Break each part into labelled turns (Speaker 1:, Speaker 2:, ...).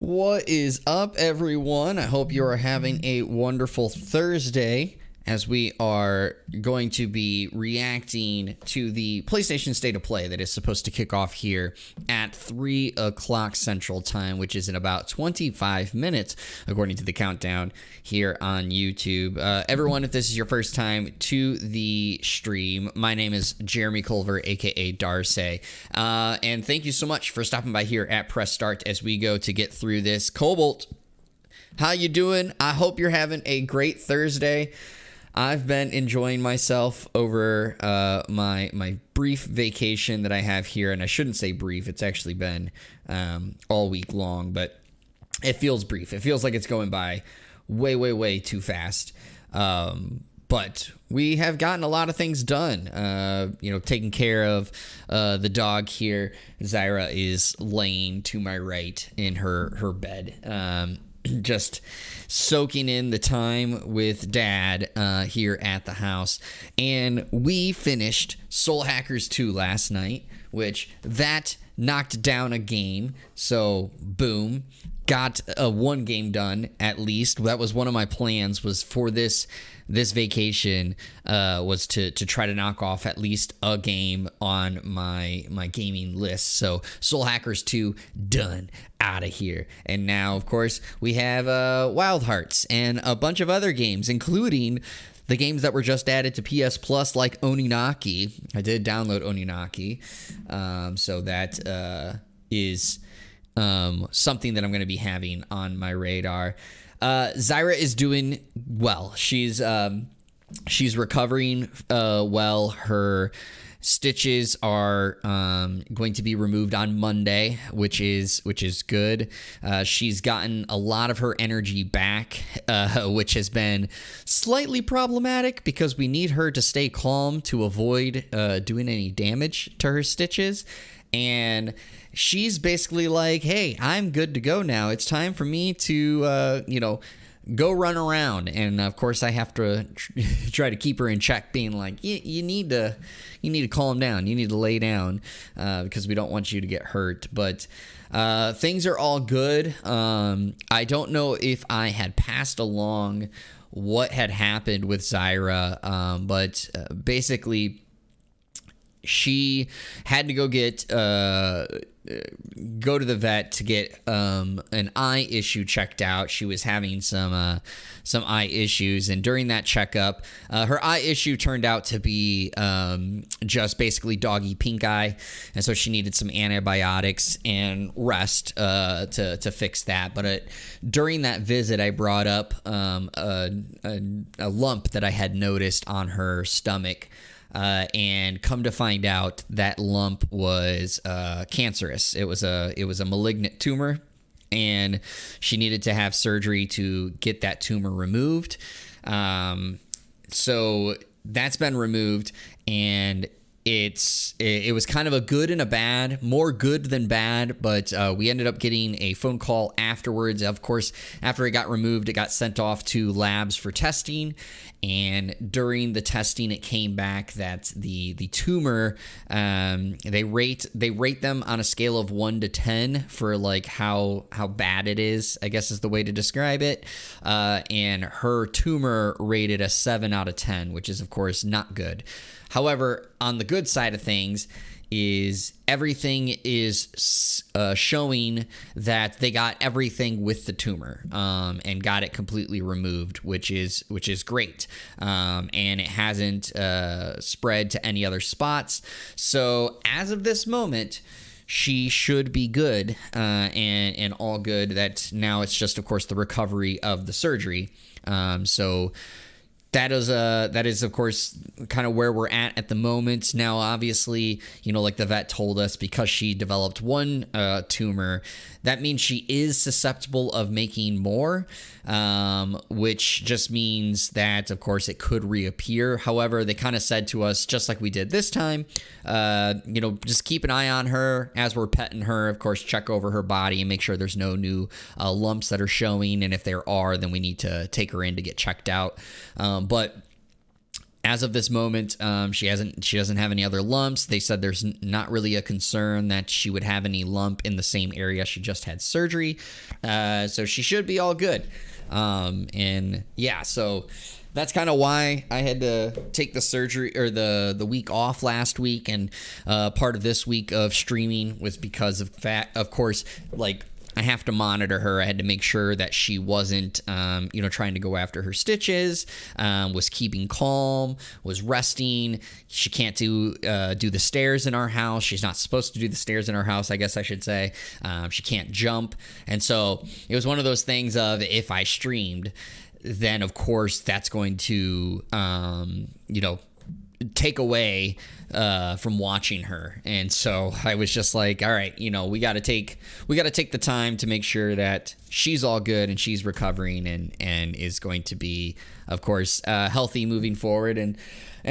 Speaker 1: What is up, everyone? I hope you are having a wonderful Thursday as we are going to be reacting to the PlayStation State of Play that is supposed to kick off here at 3 o'clock Central Time, which is in about 25 minutes, according to the countdown here on YouTube. Everyone, if this is your first time to the stream, my name is Jeremy Culver, aka Darcy, and thank you so much for stopping by here at Press Start as we go to get through this. Cobalt, how you doing? I hope you're having a great Thursday. I've been enjoying myself over my brief vacation that I have here, and I shouldn't say brief. It's actually been all week long, but it feels brief. It feels like it's going by way too fast. But we have gotten a lot of things done. Taking care of the dog here. Zyra is laying to my right in her bed. Just soaking in the time with Dad here at the house. And we finished Soul Hackers 2 last night, which that knocked down a game. So, boom. Got one game done, at least. That was one of my plans, was for this vacation, was to try to knock off at least a game on my gaming list. So Soul Hackers 2 done, out of here. And now, of course, we have Wild Hearts and a bunch of other games, including the games that were just added to PS Plus, like Oninaki. I did download Oninaki, so that is something that I'm going to be having on my radar. Zyra is doing well. She's recovering well. Her stitches are going to be removed on Monday, which is good. She's gotten a lot of her energy back, which has been slightly problematic because we need her to stay calm to avoid doing any damage to her stitches. And she's basically like, hey, I'm good to go now. It's time for me to, go run around. And of course, I have to try to keep her in check, being like, you need to calm down. You need to lay down because we don't want you to get hurt. But things are all good. I don't know if I had passed along what had happened with Zyra, but basically, she had to go to the vet to get an eye issue checked out. She was having some eye issues, and during that checkup, her eye issue turned out to be just basically doggy pink eye, and so she needed some antibiotics and rest to fix that. But during that visit, I brought up a lump that I had noticed on her stomach. And come to find out, that lump was cancerous. It was a malignant tumor, and she needed to have surgery to get that tumor removed. So that's been removed, and it was kind of a good and a bad, more good than bad, but we ended up getting a phone call afterwards. Of course, after it got removed, it got sent off to labs for testing, and during the testing, it came back that the tumor, they rate them on a scale of 1 to 10 for like how bad it is, I guess is the way to describe it. And her tumor rated a 7 out of 10, which is of course not good. However, on the good side of things is everything is showing that they got everything with the tumor and got it completely removed, which is great. And it hasn't spread to any other spots. So as of this moment, she should be good and all good. That now it's just, of course, the recovery of the surgery. So that is, of course, kind of where we're at the moment. Now, obviously, like the vet told us, because she developed one tumor, that means she is susceptible of making more, which just means that, of course, it could reappear. However, they kind of said to us, just like we did this time, just keep an eye on her as we're petting her. Of course, check over her body and make sure there's no new lumps that are showing. And if there are, then we need to take her in to get checked out. But As of this moment, she doesn't have any other lumps. They said there's not really a concern that she would have any lump in the same area she just had surgery, so she should be all good. And yeah, so that's kind of why I had to take the surgery or the week off last week, and part of this week of streaming was because of course, like, I have to monitor her. I had to make sure that she wasn't, trying to go after her stitches, was keeping calm, was resting. She can't do the stairs in our house. She's not supposed to do the stairs in our house, I guess I should say. She can't jump. And so it was one of those things of, if I streamed, then of course that's going to, take away from watching her. And so I was just like, all right, we got to take the time to make sure that she's all good and she's recovering and is going to be, of course, healthy moving forward. And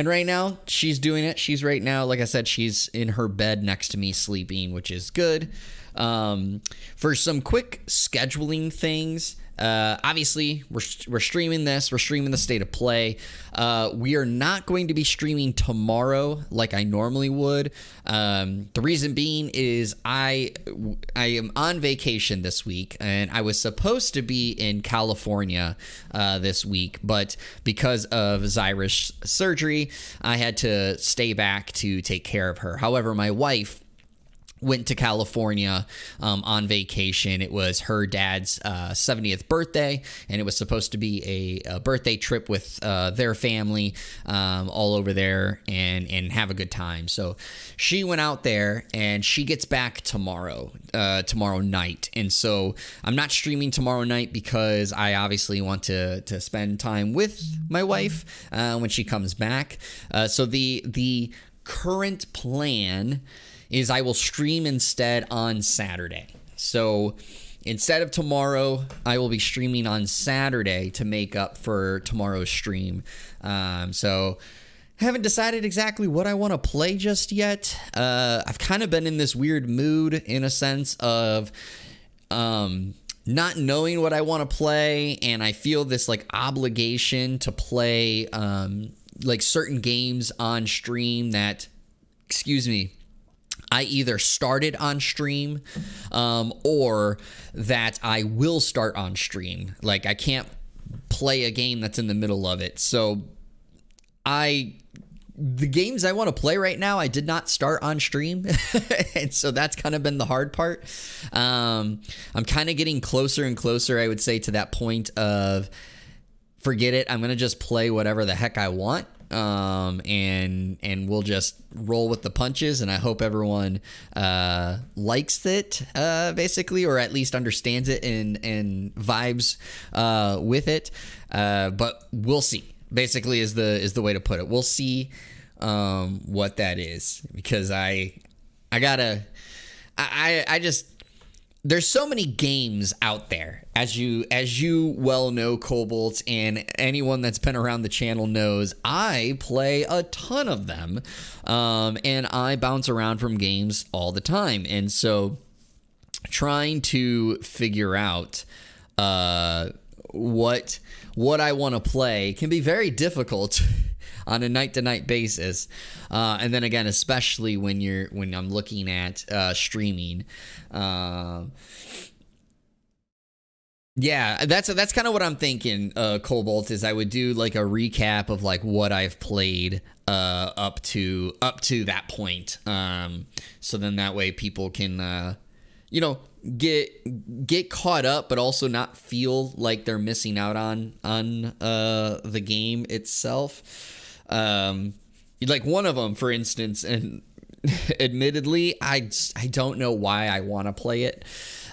Speaker 1: right now she's doing it. She's right now, like I said, she's in her bed next to me sleeping, which is good. For some quick scheduling things, obviously we're streaming this. We're streaming the State of Play. We are not going to be streaming tomorrow like I normally would. The reason being is I am on vacation this week, and I was supposed to be in California this week, but because of Zyra's surgery, I had to stay back to take care of her. However, my wife went to California on vacation. It was her dad's 70th birthday, and it was supposed to be a birthday trip with their family all over there and have a good time. So she went out there, and she gets back tomorrow night. And so I'm not streaming tomorrow night because I obviously want to spend time with my wife when she comes back. So the current plan is I will stream instead on Saturday. So instead of tomorrow, I will be streaming on Saturday to make up for tomorrow's stream. So haven't decided exactly what I want to play just yet. I've kind of been in this weird mood in a sense of not knowing what I want to play, and I feel this like obligation to play like certain games on stream that, I either started on stream or that I will start on stream. Like, I can't play a game that's in the middle of it. So the games I want to play right now, I did not start on stream. And so that's kind of been the hard part. I'm kind of getting closer and closer, I would say, to that point of forget it. I'm going to just play whatever the heck I want. And we'll just roll with the punches, and I hope everyone likes it, basically, or at least understands it and vibes with it. But we'll see. Basically, is the way to put it. We'll see what that is, because I just. There's so many games out there, as you well know, Cobalt, and anyone that's been around the channel knows I play a ton of them, and I bounce around from games all the time. And so trying to figure out what I want to play can be very difficult on a night-to-night basis, and then again, especially when I'm looking at streaming. Yeah, that's kind of what I'm thinking. Cobalt, is I would do like a recap of like what I've played up to that point, so then that way people can get caught up, but also not feel like they're missing out on the game itself. Like one of them, for instance, and admittedly, I don't know why I want to play it.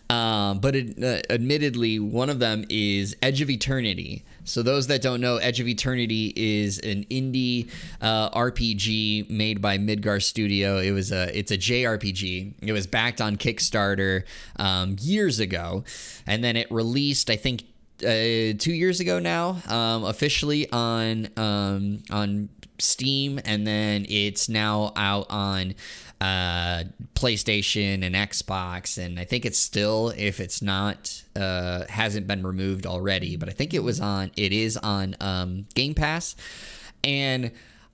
Speaker 1: But admittedly, one of them is Edge of Eternity. So those that don't know, Edge of Eternity is an indie RPG made by Midgar Studio. It's a JRPG. It was backed on Kickstarter years ago, and then it released, I think, 2 years ago now, officially on Steam, and then it's now out on PlayStation and Xbox, and I think it's still, if it's not, hasn't been removed already, but I think it is on Game Pass. And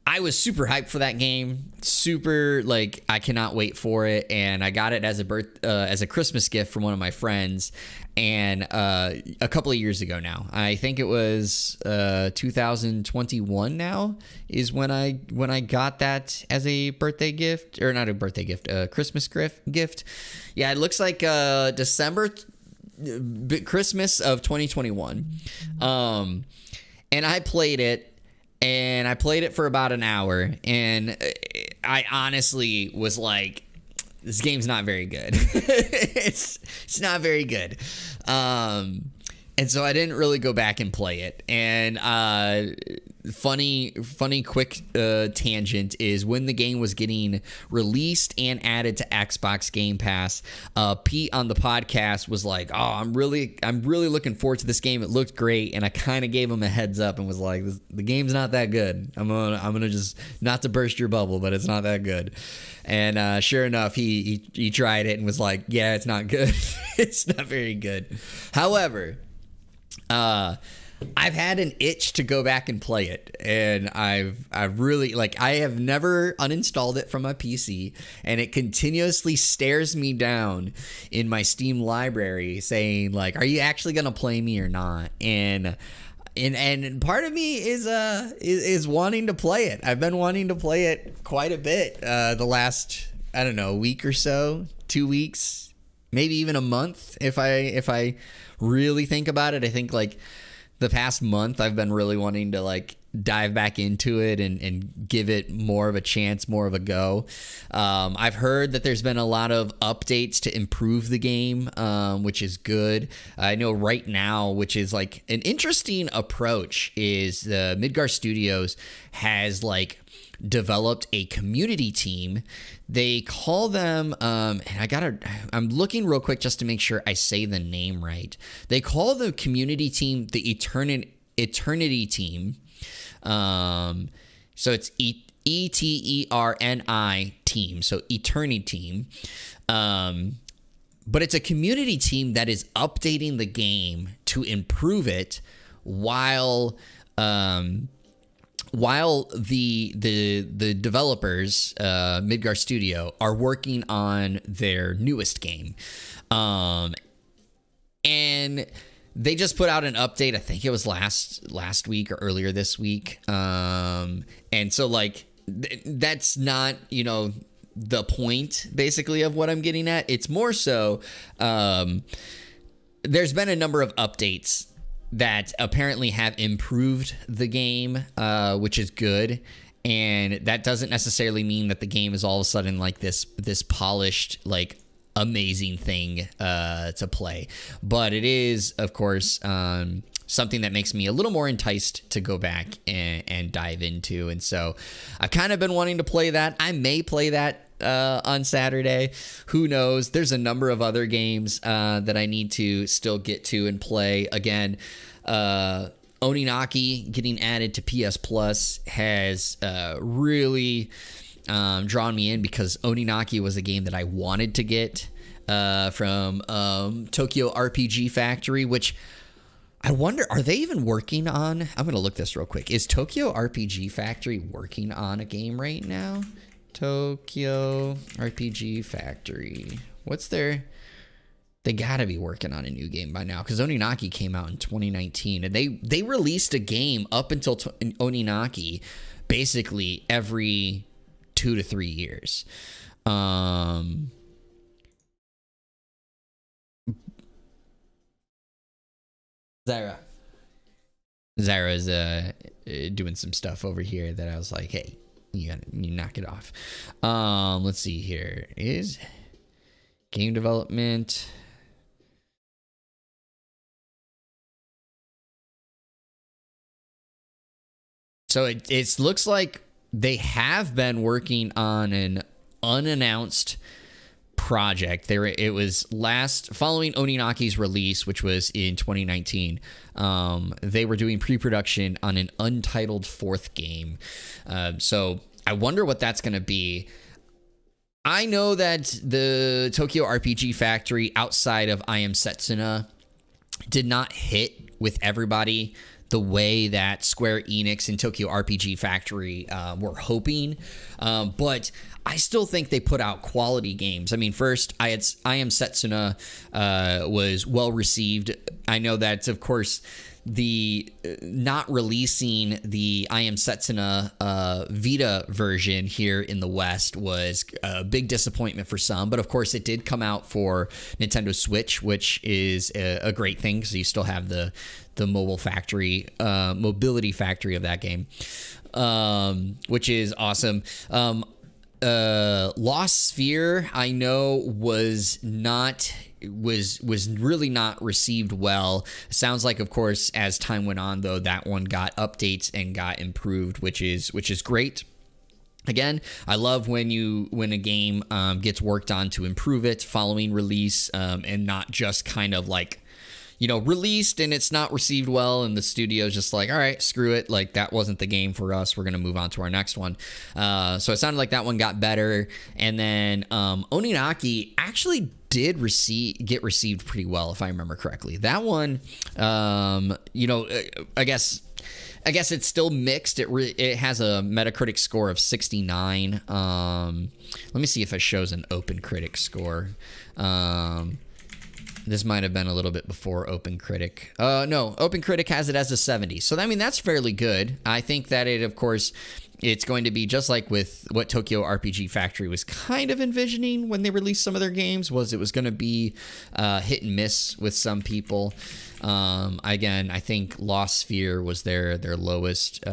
Speaker 1: I was super hyped for that game. Super, like, I cannot wait for it. And I got it as a Christmas gift from one of my friends. And a couple of years ago now, I think it was 2021 now is when I got that as a birthday gift, or not a birthday gift, a Christmas gift. Yeah, it looks like December, Christmas of 2021. And I played it. And I played it for about an hour, and I honestly was like, this game's not very good. it's not very good. And so I didn't really go back and play it. And funny quick tangent is when the game was getting released and added to Xbox Game Pass, Pete on the podcast was like, "Oh, I'm really looking forward to this game. It looked great." And I kind of gave him a heads up and was like, "The game's not that good. I'm gonna just, not to burst your bubble, but it's not that good." And sure enough, he tried it and was like, "Yeah, it's not good. It's not very good." However, I've had an itch to go back and play it, and I've really, like, I have never uninstalled it from my PC, and it continuously stares me down in my Steam library saying, like, are you actually gonna play me or not? And part of me is wanting to play it. I've been wanting to play it quite a bit the last, I don't know, week or so, 2 weeks, maybe even a month if I really think about it. I think, like, the past month I've been really wanting to, like, dive back into it and give it more of a chance, more of a go. I've heard that there's been a lot of updates to improve the game, which is good. I know right now, which is, like, an interesting approach, is the Midgar Studios has, like, developed a community team. They call them, and I'm looking real quick just to make sure I say the name right. They call the community team the Eternity Team. So it's ETERNI team. So Eternity Team. But it's a community team that is updating the game to improve it while the developers, Midgar Studio, are working on their newest game. And they just put out an update. I think it was last week or earlier this week. And so, like, that's not, the point, basically, of what I'm getting at. It's more so, there's been a number of updates that apparently have improved the game, which is good. And that doesn't necessarily mean that the game is all of a sudden like this polished, like, amazing thing to play. But it is, of course, something that makes me a little more enticed to go back and dive into. And so I've kind of been wanting to play that. I may play that on Saturday. Who knows? There's a number of other games that I need to still get to and play. Again, Oninaki getting added to PS Plus has really drawn me in, because Oninaki was a game that I wanted to get from Tokyo RPG Factory, which I wonder, are they even working on? I'm going to look this real quick. Is Tokyo RPG Factory working on a game right now? Tokyo RPG Factory. What's their... They got to be working on a new game by now, because Oninaki came out in 2019, and they released a game up until Oninaki basically every 2 to 3 years. Zyra's doing some stuff over here that I was like, hey, you knock it off. Let's see here. Is game development. So it looks like they have been working on an unannounced project. It was following Oninaki's release, which was in 2019. They were doing pre-production on an untitled fourth game. So I wonder what that's going to be. I know that the Tokyo RPG Factory, outside of I Am Setsuna, did not hit with everybody the way that Square Enix and Tokyo RPG Factory were hoping, but I still think they put out quality games. I mean, first, I Am Setsuna was well received. I know that, of course, the not releasing the I Am Setsuna Vita version here in the West was a big disappointment for some, but of course it did come out for Nintendo Switch, which is a great thing because you still have the mobility factory of that game, which is awesome. Lost Sphere, I know, was really not received well. Sounds like, of course, as time went on, though, that one got updates and got improved, which is great. Again, I love when a game gets worked on to improve it following release, and not just kind of like, released and it's not received well and the studio's just like, all right, screw it, like that wasn't the game for us, we're gonna move on to our next one. So it sounded like that one got better. And then Oninaki actually did get received pretty well, if I remember correctly. That one, I guess it's still mixed. It has a Metacritic score of 69. Let me see if it shows an Open Critic score. This might have been a little bit before Open Critic. No, Open Critic has it as a 70. So, I mean, that's fairly good. I think that of course, it's going to be just like with what Tokyo RPG Factory was kind of envisioning when they released some of their games, was it was going to be hit and miss with some people. Again, I think Lost Sphere was their lowest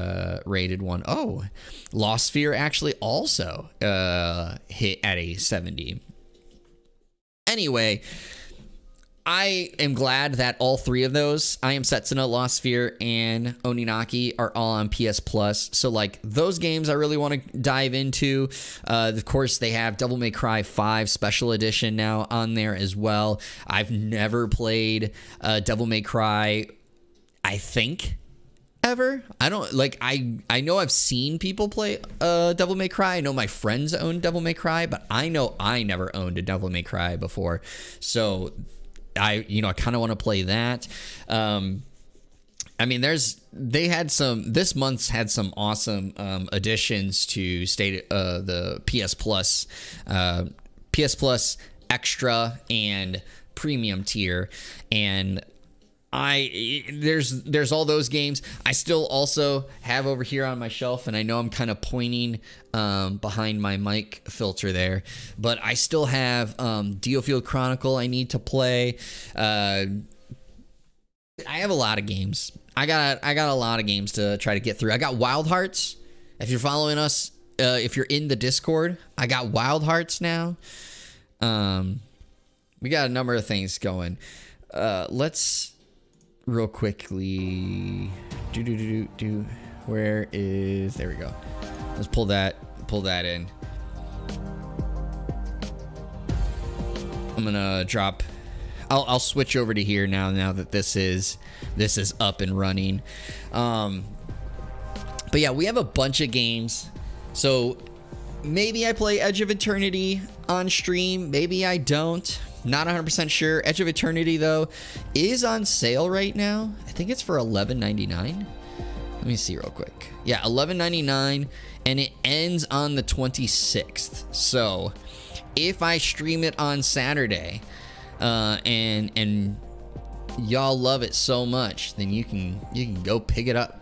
Speaker 1: rated one. Oh, Lost Sphere actually also hit at a 70. Anyway, I am glad that all three of those, I Am Setsuna, Lost Sphere, and Oninaki, are all on PS Plus. So, like, those games I really want to dive into. Of course, they have Devil May Cry 5 Special Edition now on there as well. I've never played Devil May Cry, I think, ever. I don't, like, I know I've seen people play Devil May Cry. I know my friends own Devil May Cry, but I know I never owned a Devil May Cry before. So I kind of want to play that. I mean, this month's had some awesome additions to the PS Plus Extra and Premium tier, and there's all those games. I still also have over here on my shelf, and I know I'm kind of pointing behind my mic filter there, but I still have Diofield Chronicle I need to play. I have a lot of games. I got a lot of games to try to get through. I got Wild Hearts. If you're following us, if you're in the Discord, I got Wild Hearts now. We got a number of things going. Let's real quickly there we go. Let's pull that in. I'm gonna drop. I'll switch over to here now that this is up and running. But yeah, we have a bunch of games. So maybe I play Edge of Eternity on stream, maybe I don't. Not 100% sure. Edge of Eternity, though, is on sale right now. I think it's for $11.99. Let me see real quick. Yeah, $11.99, and it ends on the 26th. So, if I stream it on Saturday, and y'all love it so much, then you can go pick it up.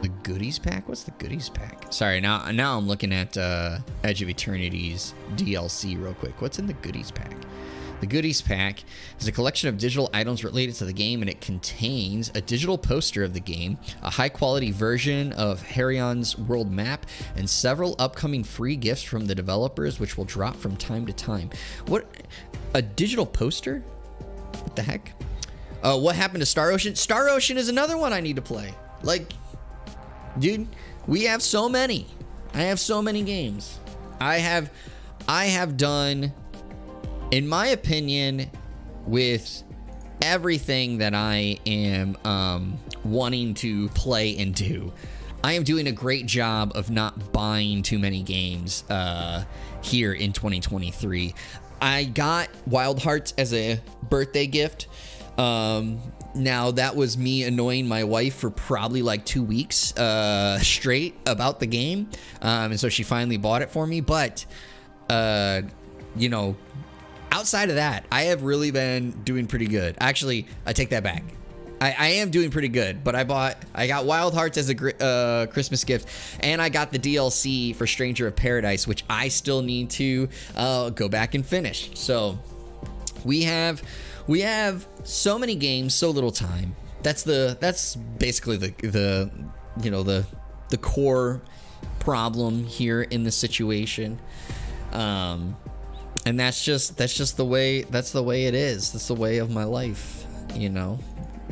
Speaker 1: The goodies pack? What's the goodies pack? Sorry, now I'm looking at Edge of Eternity's DLC real quick. What's in the goodies pack? The goodies pack is a collection of digital items related to the game, and it contains a digital poster of the game, a high-quality version of Harion's world map, and several upcoming free gifts from the developers, which will drop from time to time. What? A digital poster? What the heck? What happened to Star Ocean? Star Ocean is another one I need to play. Like, dude, we have so many. I have so many games. I have done, in my opinion, with everything that I am wanting to play and do, I am doing a great job of not buying too many games here in 2023. I got Wild Hearts as a birthday gift Now that was me annoying my wife for probably like 2 weeks straight about the game, and so she finally bought it for me. But you know, outside of that, I have really been doing pretty good. Actually, I take that back. I am doing pretty good, but I got Wild Hearts as a Christmas gift, and I got the DLC for Stranger of Paradise, which I still need to go back and finish. So we have so many games, so little time. That's basically the core problem here in the situation. And that's just the way it is. That's the way of my life, you know.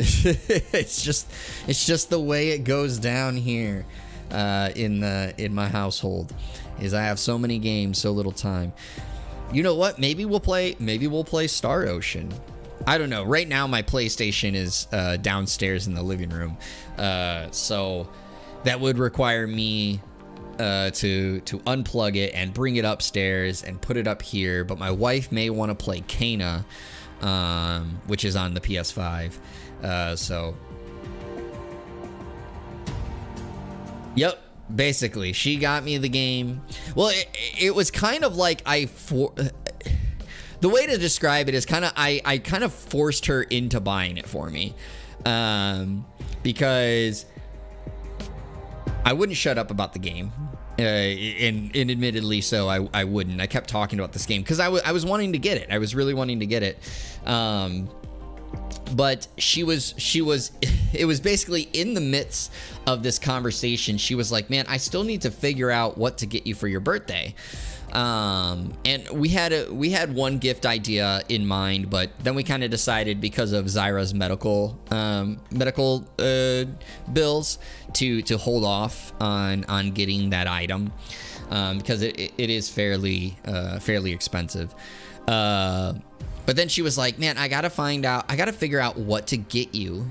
Speaker 1: it's just the way it goes down here in my household. Is I have so many games, so little time. You know what? Maybe we'll play Star Ocean. I don't know. Right now my PlayStation is downstairs in the living room. So that would require me to unplug it and bring it upstairs and put it up here. But my wife may want to play Kena, which is on the PS5. So, yep, basically, she got me the game. Well, it was kind of like the way to describe it is I kind of forced her into buying it for me, because I wouldn't shut up about the game. And admittedly so, I wouldn't. I kept talking about this game because I was wanting to get it. I was really wanting to get it. But she was it was basically in the midst of this conversation. She was like, man, I still need to figure out what to get you for your birthday. And we had one gift idea in mind, but then we kind of decided, because of Zyra's medical bills, to hold off on getting that item, because it is fairly expensive. But then she was like, man, I gotta figure out what to get you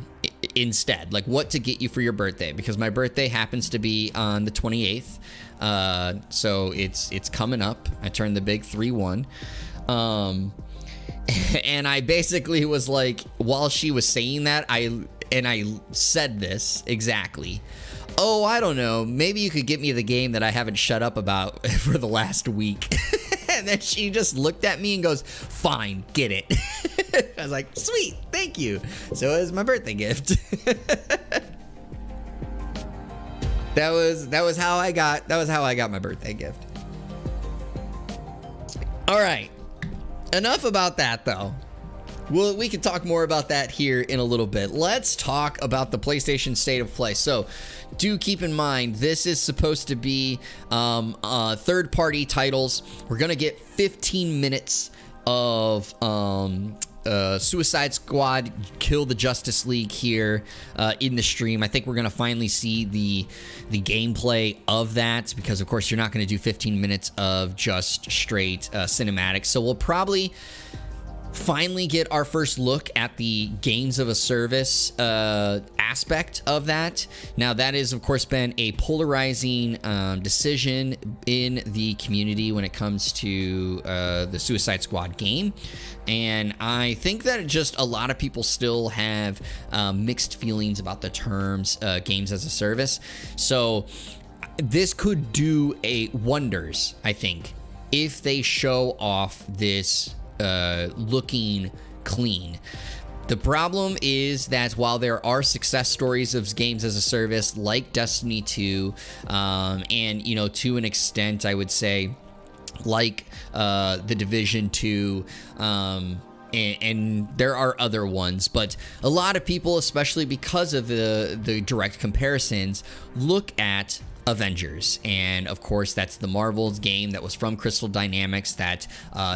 Speaker 1: instead, like what to get you for your birthday, because my birthday happens to be on the 28th. So it's coming up. I turned the big 3-1. And I basically was like, while she was saying that, I said this exactly. Oh, I don't know. Maybe you could get me the game that I haven't shut up about for the last week. And then she just looked at me and goes, fine, get it. I was like, sweet, thank you. So it was my birthday gift. That was how I got my birthday gift. All right. Enough about that, though. Well, we can talk more about that here in a little bit. Let's talk about the PlayStation State of Play. So, do keep in mind, this is supposed to be third-party titles. We're going to get 15 minutes of Suicide Squad Kill the Justice League here in the stream. I think we're going to finally see the gameplay of that, because, of course, you're not going to do 15 minutes of just straight cinematics. So, we'll probably finally get our first look at the games of a service aspect of that. Now, that has, of course, been a polarizing decision in the community when it comes to the Suicide Squad game. And I think that just a lot of people still have mixed feelings about the terms games as a service. So this could do wonders, I think, if they show off this looking clean. The problem is that while there are success stories of games as a service like Destiny 2, and, you know, to an extent, I would say, like The Division 2, and there are other ones, but a lot of people, especially because of the direct comparisons, look at Avengers, and of course that's the Marvel's game that was from Crystal Dynamics that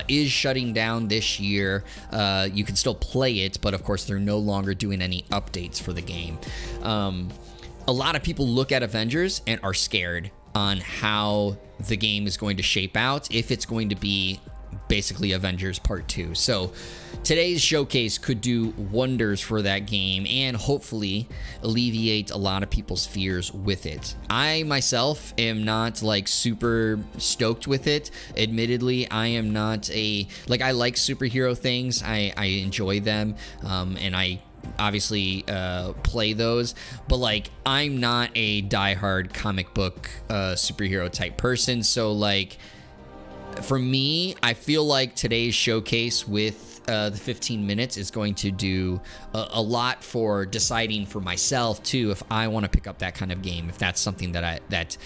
Speaker 1: is shutting down this year. You can still play it, but of course they're no longer doing any updates for the game. A lot of people look at Avengers and are scared on how the game is going to shape out, if it's going to be basically Avengers Part 2. So today's showcase could do wonders for that game and hopefully alleviate a lot of people's fears with it. I myself am not like super stoked with it. Admittedly, I am not I like superhero things. I enjoy them, and I obviously play those, but like I'm not a diehard comic book superhero type person. So like for me, I feel like today's showcase with the 15 minutes is going to do a lot for deciding for myself too if I want to pick up that kind of game, if that's something that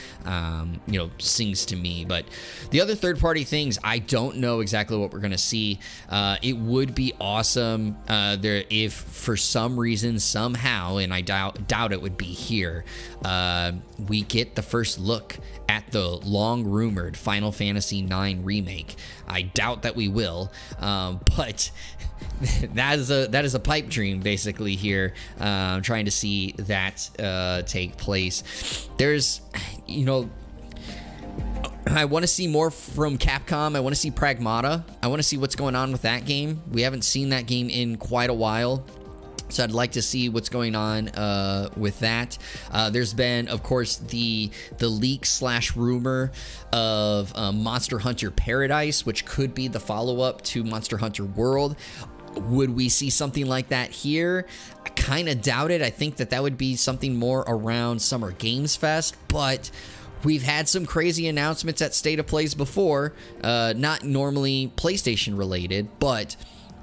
Speaker 1: you know, sings to me. But the other third-party things, I don't know exactly what we're going to see. It would be awesome if for some reason, somehow, and I doubt it would be here, we get the first look at the long-rumored Final Fantasy IX remake. I doubt that we will, but that is a pipe dream basically here. Trying to see that take place. There's, you know, I want to see more from Capcom. I want to see Pragmata. I want to see what's going on with that game. We haven't seen that game in quite a while. So I'd like to see what's going on with that. There's been, of course, the leak / rumor of Monster Hunter Paradise, which could be the follow-up to Monster Hunter World. Would we see something like that here? I kind of doubt it. I think that would be something more around Summer Games Fest, but we've had some crazy announcements at State of Plays before, not normally PlayStation related, but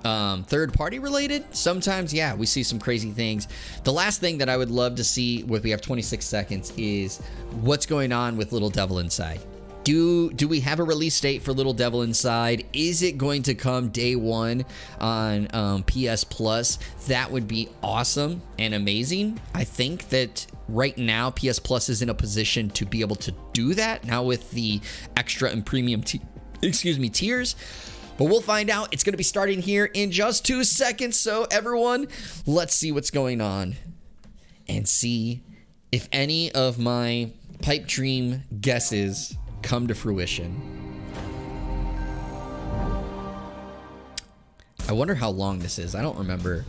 Speaker 1: third-party related. Sometimes, yeah, we see some crazy things. The last thing that I would love to see, we have 26 seconds, is what's going on with Little Devil Inside. Do we have a release date for Little Devil Inside? Is it going to come day one on PS Plus? That would be awesome and amazing. I think that right now PS Plus is in a position to be able to do that now with the extra and premium tiers. But we'll find out. It's going to be starting here in just 2 seconds. So everyone, let's see what's going on and see if any of my pipe dream guesses come to fruition. I wonder how long this is. I don't remember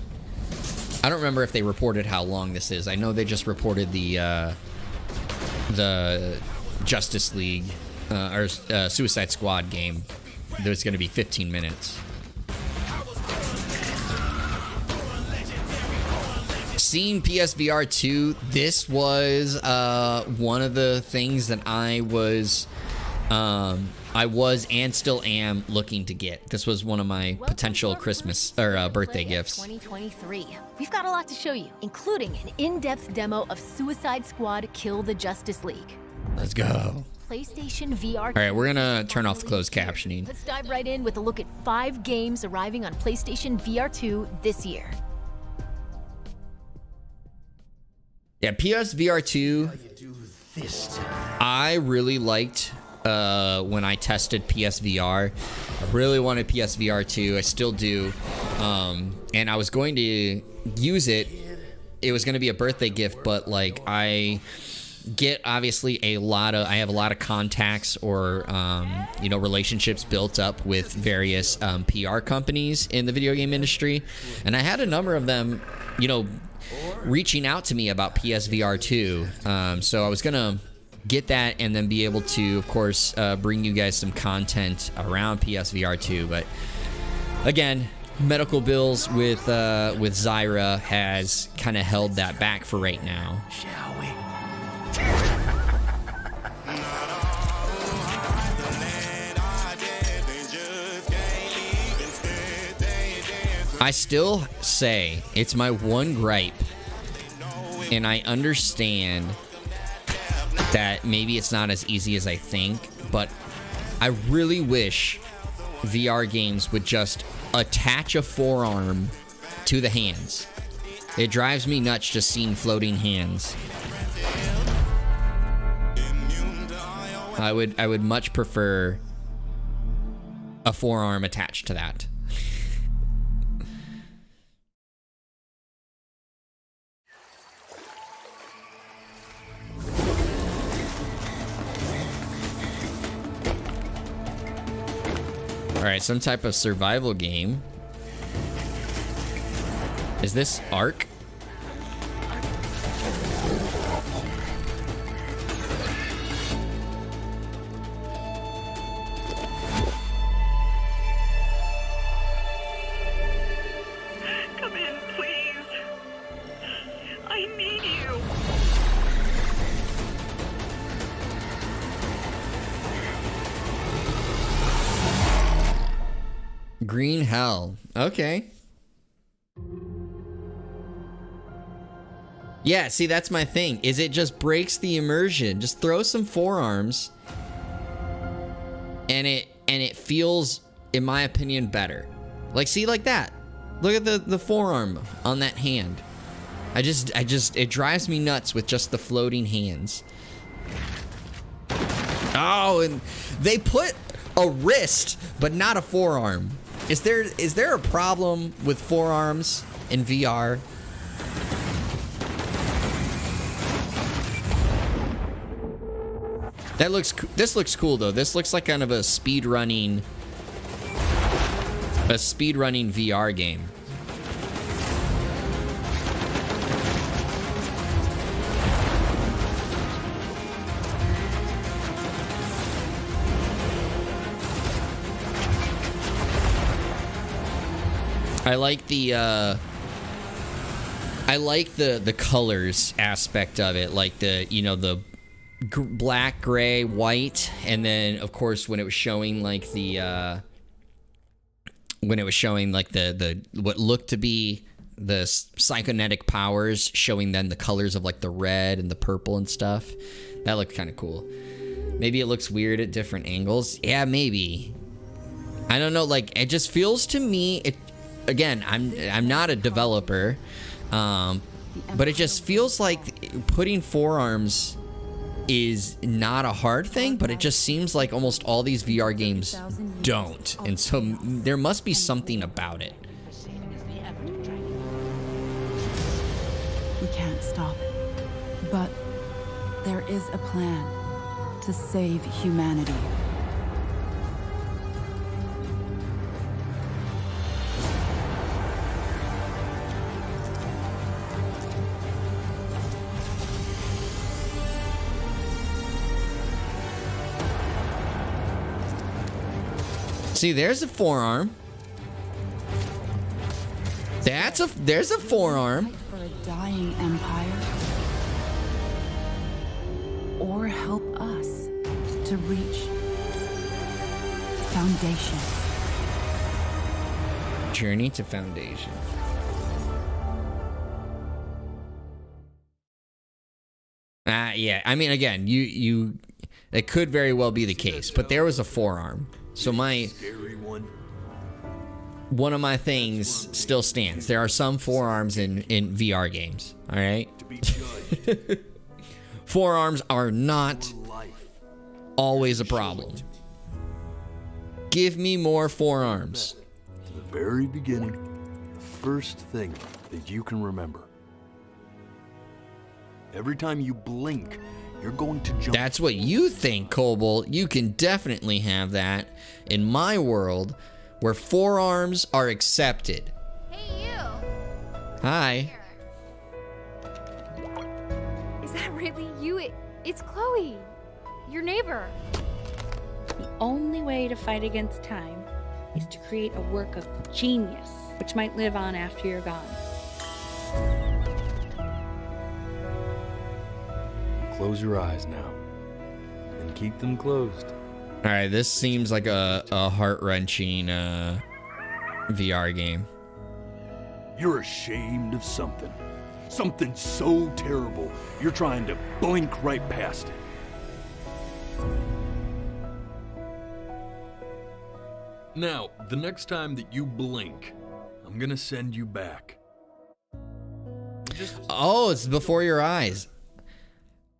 Speaker 1: if they reported how long this is. I know they just reported the Justice League or Suicide Squad game. There's going to be 15 minutes. Seeing PSVR 2, this was one of the things that I was and still am looking to get. This was one of my potential Christmas or birthday gifts.
Speaker 2: 2023. We've got a lot to show you, including an in-depth demo of Suicide Squad Kill the Justice League.
Speaker 1: Let's go.
Speaker 2: PlayStation VR.
Speaker 1: All right, we're gonna turn off the closed captioning.
Speaker 2: Let's dive right in with a look at 5 games arriving on PlayStation VR 2 this year.
Speaker 1: Yeah, PSVR 2. I really liked when I tested PSVR. I really wanted PSVR 2. I still do. And I was going to use it. It was going to be a birthday gift, but like I get obviously I have a lot of contacts or you know, relationships built up with various PR companies in the video game industry, and I had a number of them, you know, reaching out to me about PSVR 2. So I was gonna get that and then be able to, of course, bring you guys some content around PSVR 2. But again, medical bills with Zyra has kind of held that back for right now.
Speaker 3: Shall we?
Speaker 1: I still say it's my one gripe, and I understand that maybe it's not as easy as I think, but I really wish VR games would just attach a forearm to the hands. It drives me nuts just seeing floating hands. I would much prefer a forearm attached to that. right, some type of survival game. Is this Ark?
Speaker 3: Come in, please. I need you.
Speaker 1: Green Hell. Okay. Yeah, see, that's my thing. Is it just breaks the immersion. Just throw some forearms and it feels, in my opinion, better. Like, see, like that. Look at the forearm on that hand. It drives me nuts with just the floating hands. Oh, and they put a wrist, but not a forearm. Is there a problem with forearms in VR? This looks cool though. This looks like kind of a speedrunning VR game. I like the colors aspect of it, like the black, gray, white, and then of course when it was showing like the what looked to be the psychonetic powers, showing then the colors of like the red and the purple and stuff. That looked kind of cool. Maybe it looks weird at different angles. Yeah, maybe. I don't know. Like, it just feels to me. Again, I'm not a developer, but it just feels like putting forearms is not a hard thing, but it just seems like almost all these VR games don't, and so there must be something about it.
Speaker 4: We can't stop it, but there is a plan to save humanity.
Speaker 1: See, there's a forearm. There's a forearm.
Speaker 4: Fight for a dying empire, or help us to reach Foundation.
Speaker 1: Journey to Foundation. Yeah. I mean, again, you it could very well be the case, but there was a forearm. So one of my things still stands. There are some forearms in VR games. All right. Forearms are not always a problem. Give me more forearms.
Speaker 5: To the very beginning, the first thing that you can remember. Every time you blink, you're going to jump.
Speaker 1: That's what you think, Cobalt. You can definitely have that in my world, where forearms are accepted.
Speaker 2: Hey, you.
Speaker 1: Hi.
Speaker 2: Is that really you? It's Chloe, your neighbor.
Speaker 6: The only way to fight against time is to create a work of genius, which might live on after you're gone.
Speaker 5: Close your eyes now, and keep them closed.
Speaker 1: All right, this seems like a heart-wrenching VR game.
Speaker 5: You're ashamed of something. Something so terrible, you're trying to blink right past it. Now, the next time that you blink, I'm gonna send you back.
Speaker 1: Oh, it's before your eyes.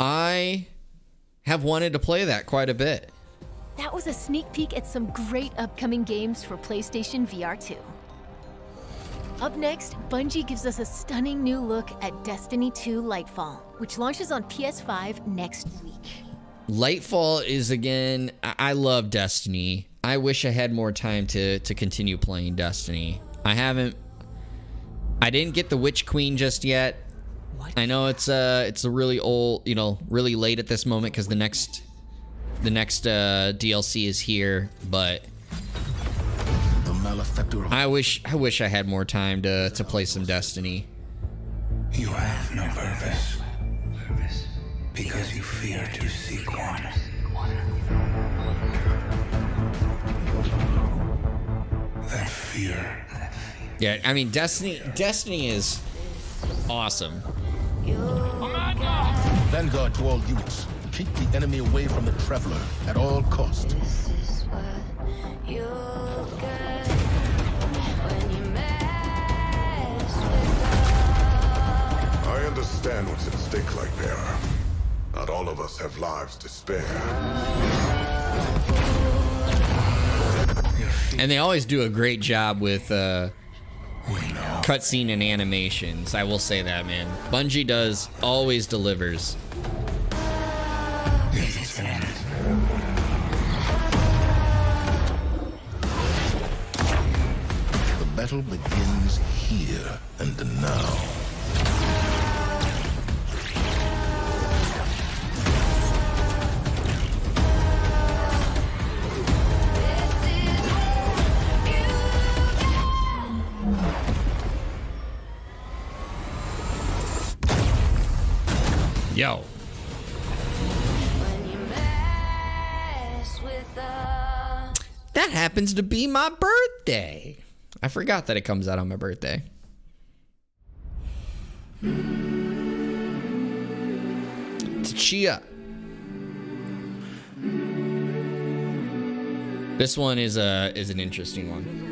Speaker 1: I have wanted to play that quite a bit.
Speaker 2: That was a sneak peek at some great upcoming games for PlayStation VR 2. Up next, Bungie gives us a stunning new look at Destiny 2 Lightfall, which launches on PS5 next week.
Speaker 1: Lightfall is, again, I love Destiny. I wish I had more time to continue playing Destiny. I didn't get the Witch Queen just yet. I know it's a really old, you know, really late at this moment because the next DLC is here, but I wish I had more time to play some Destiny.
Speaker 7: You have no purpose because you fear to seek one. That fear.
Speaker 1: Yeah, I mean Destiny is awesome.
Speaker 8: Vanguard to all units. Keep the enemy away from the Traveler at all costs.
Speaker 9: I understand what's at stake, Lightbearer. Not all of us have lives to spare.
Speaker 1: And they always do a great job with cutscene and animations. I will say that, man. Bungie always delivers.
Speaker 8: The battle begins here and now.
Speaker 1: Yo. That happens to be my birthday. I forgot that it comes out on my birthday. Tchia. This one is an interesting one.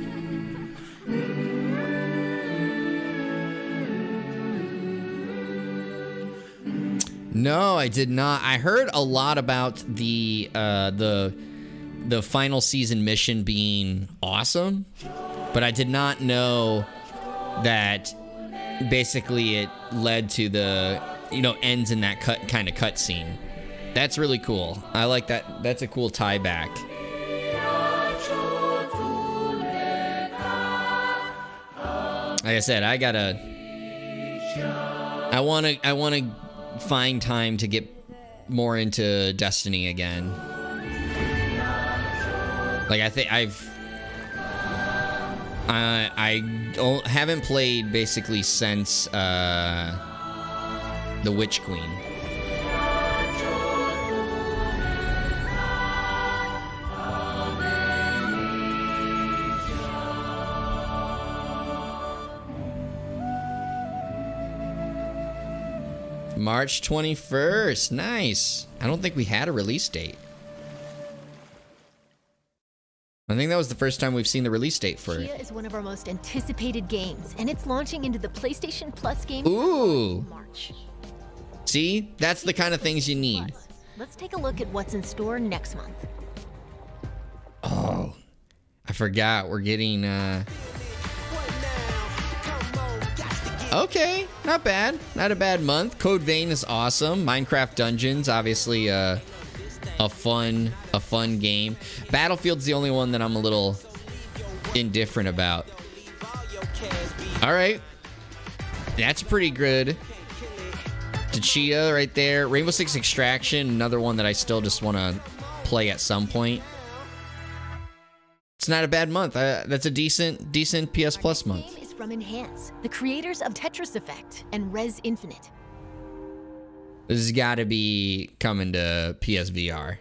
Speaker 1: No, I did not. I heard a lot about the final season mission being awesome, but I did not know that basically it led to the, you know, ends in that kind of cutscene. That's really cool. I like that. That's a cool tie back. Like I said, I wanna find time to get more into Destiny again. Like I haven't played basically since the Witch Queen. March 21st. Nice. I don't think we had a release date. I think that was the first time we've seen the release date for it.
Speaker 2: Tchia is one of our most anticipated games, and it's launching into the PlayStation Plus game
Speaker 1: Ooh.
Speaker 2: in March.
Speaker 1: See? That's the kind of things you need.
Speaker 2: Plus, let's take a look at what's in store next month.
Speaker 1: Oh, I forgot. We're getting, okay, not bad. Not a bad month. Code Vein is awesome. Minecraft Dungeons, obviously, a fun game. Battlefield's the only one that I'm a little indifferent about. All right, that's pretty good. Tchia right there. Rainbow Six Extraction, another one that I still just want to play at some point. It's not a bad month. That's a decent PS Plus month.
Speaker 2: This game is from Enhance, the creators of Tetris Effect and Res Infinite.
Speaker 1: This has got to be coming to PSVR.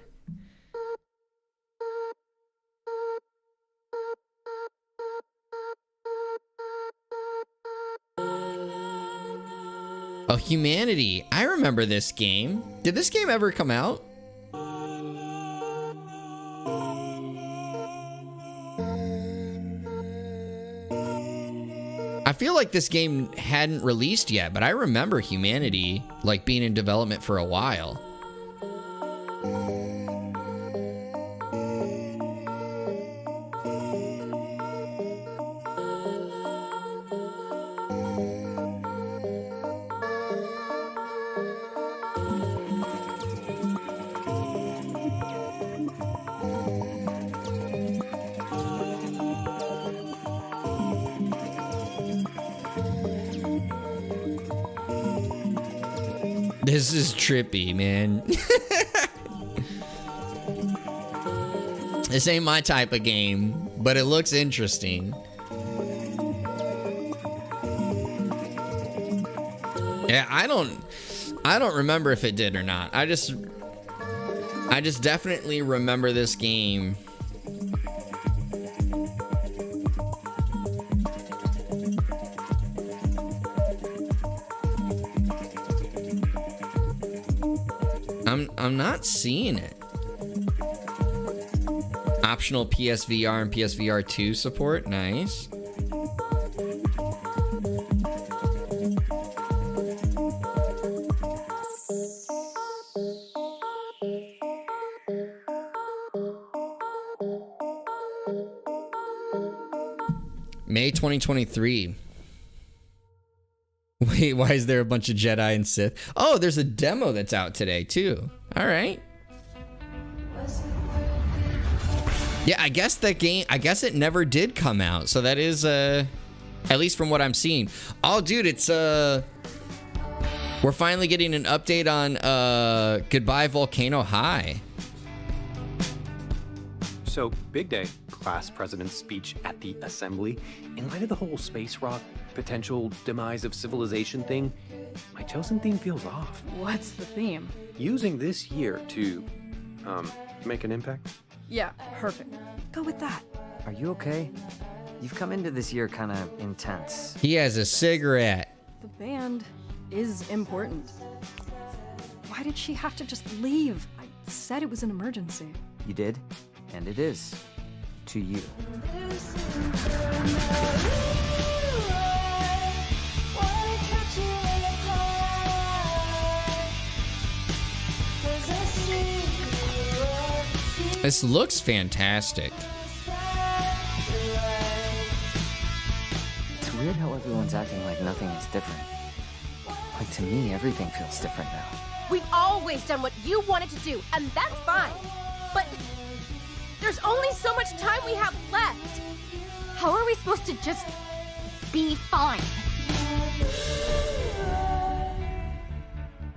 Speaker 1: Oh, Humanity. I remember this game. Did this game ever come out? I feel like this game hadn't released yet, but I remember Humanity like being in development for a while. This is trippy, man. This ain't my type of game, but it looks interesting. Yeah, I don't remember if it did or not. I just definitely remember this game. I'm not seeing it. Optional PSVR and PSVR 2 support. Nice. May 2023. Wait, why is there a bunch of Jedi and Sith? Oh, there's a demo that's out today too. All right. Yeah, I guess that game, I guess it never did come out. So that is at least from what I'm seeing. Oh, dude, it's we're finally getting an update on Goodbye Volcano High.
Speaker 10: So, big day. Class president's speech at the assembly. In light of the whole space rock potential demise of civilization thing, my chosen theme feels off.
Speaker 11: What's the theme?
Speaker 10: Using this year to, make an impact?
Speaker 11: Yeah, perfect. Go with that.
Speaker 12: Are you okay? You've come into this year kind of intense.
Speaker 1: He has a cigarette.
Speaker 11: The band is important. Why did she have to just leave? I said it was an emergency.
Speaker 12: You did, and it is. To you.
Speaker 1: This looks fantastic.
Speaker 12: It's weird how everyone's acting like nothing is different. Like, to me, everything feels different now.
Speaker 13: We've always done what you wanted to do, and that's fine. But there's only so much time we have left. How are we supposed to just be fine?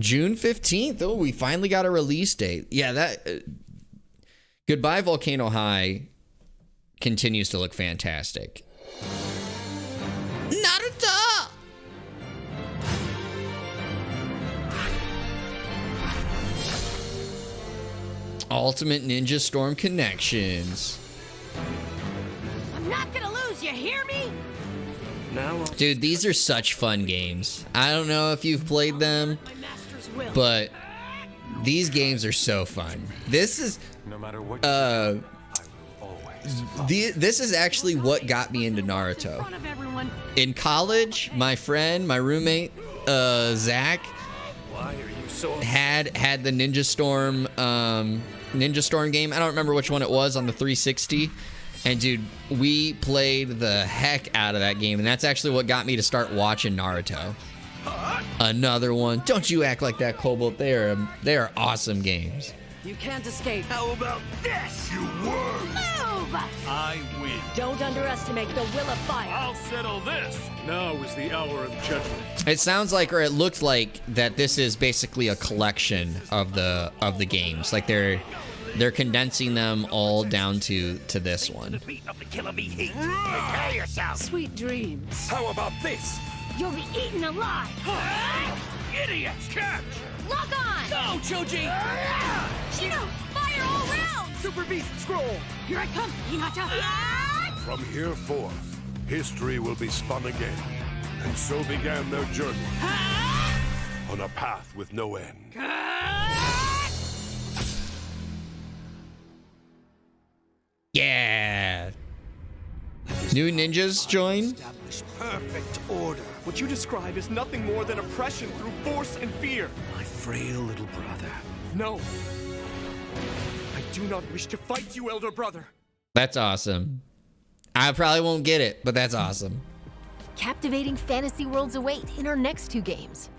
Speaker 1: June 15th. Oh, we finally got a release date. Yeah, that Goodbye Volcano High continues to look fantastic. Naruto! Ultimate Ninja Storm Connections.
Speaker 13: I'm not gonna lose, you hear me?
Speaker 1: Dude, these are such fun games. I don't know if you've played them, but these games are so fun. This is this is actually what got me into Naruto. In college, my friend, my roommate, Zach, had the Ninja Storm game. I don't remember which one it was on the 360. And dude, we played the heck out of that game, and that's actually what got me to start watching Naruto. Another one. Don't you act like that, Cobalt. They are awesome games.
Speaker 14: You can't escape. How about this? You were.
Speaker 13: Move!
Speaker 14: I win.
Speaker 13: Don't underestimate the will of fire.
Speaker 14: I'll settle this. Now is the hour of judgment.
Speaker 1: It sounds like, or it looks like, that this is basically a collection of the games. Like they're condensing them all down to this one.
Speaker 14: Prepare yourself.
Speaker 11: Sweet dreams.
Speaker 14: How about this?
Speaker 13: You'll be eaten alive.
Speaker 14: Idiots! Catch!
Speaker 13: Lock on!
Speaker 14: Go, Choji!
Speaker 13: Shino, fire all round!
Speaker 14: Super Beast Scroll!
Speaker 13: Here I come, Hinata!
Speaker 9: From here forth, history will be spun again. And so began their journey. On a path with no end.
Speaker 1: Yeah. New ninjas join?
Speaker 14: Perfect order. What you describe is nothing more than oppression through force and fear.
Speaker 5: My frail little brother.
Speaker 14: No. I do not wish to fight you, elder brother.
Speaker 1: That's awesome. I probably won't get it, but that's awesome.
Speaker 2: Captivating fantasy worlds await in our next two games.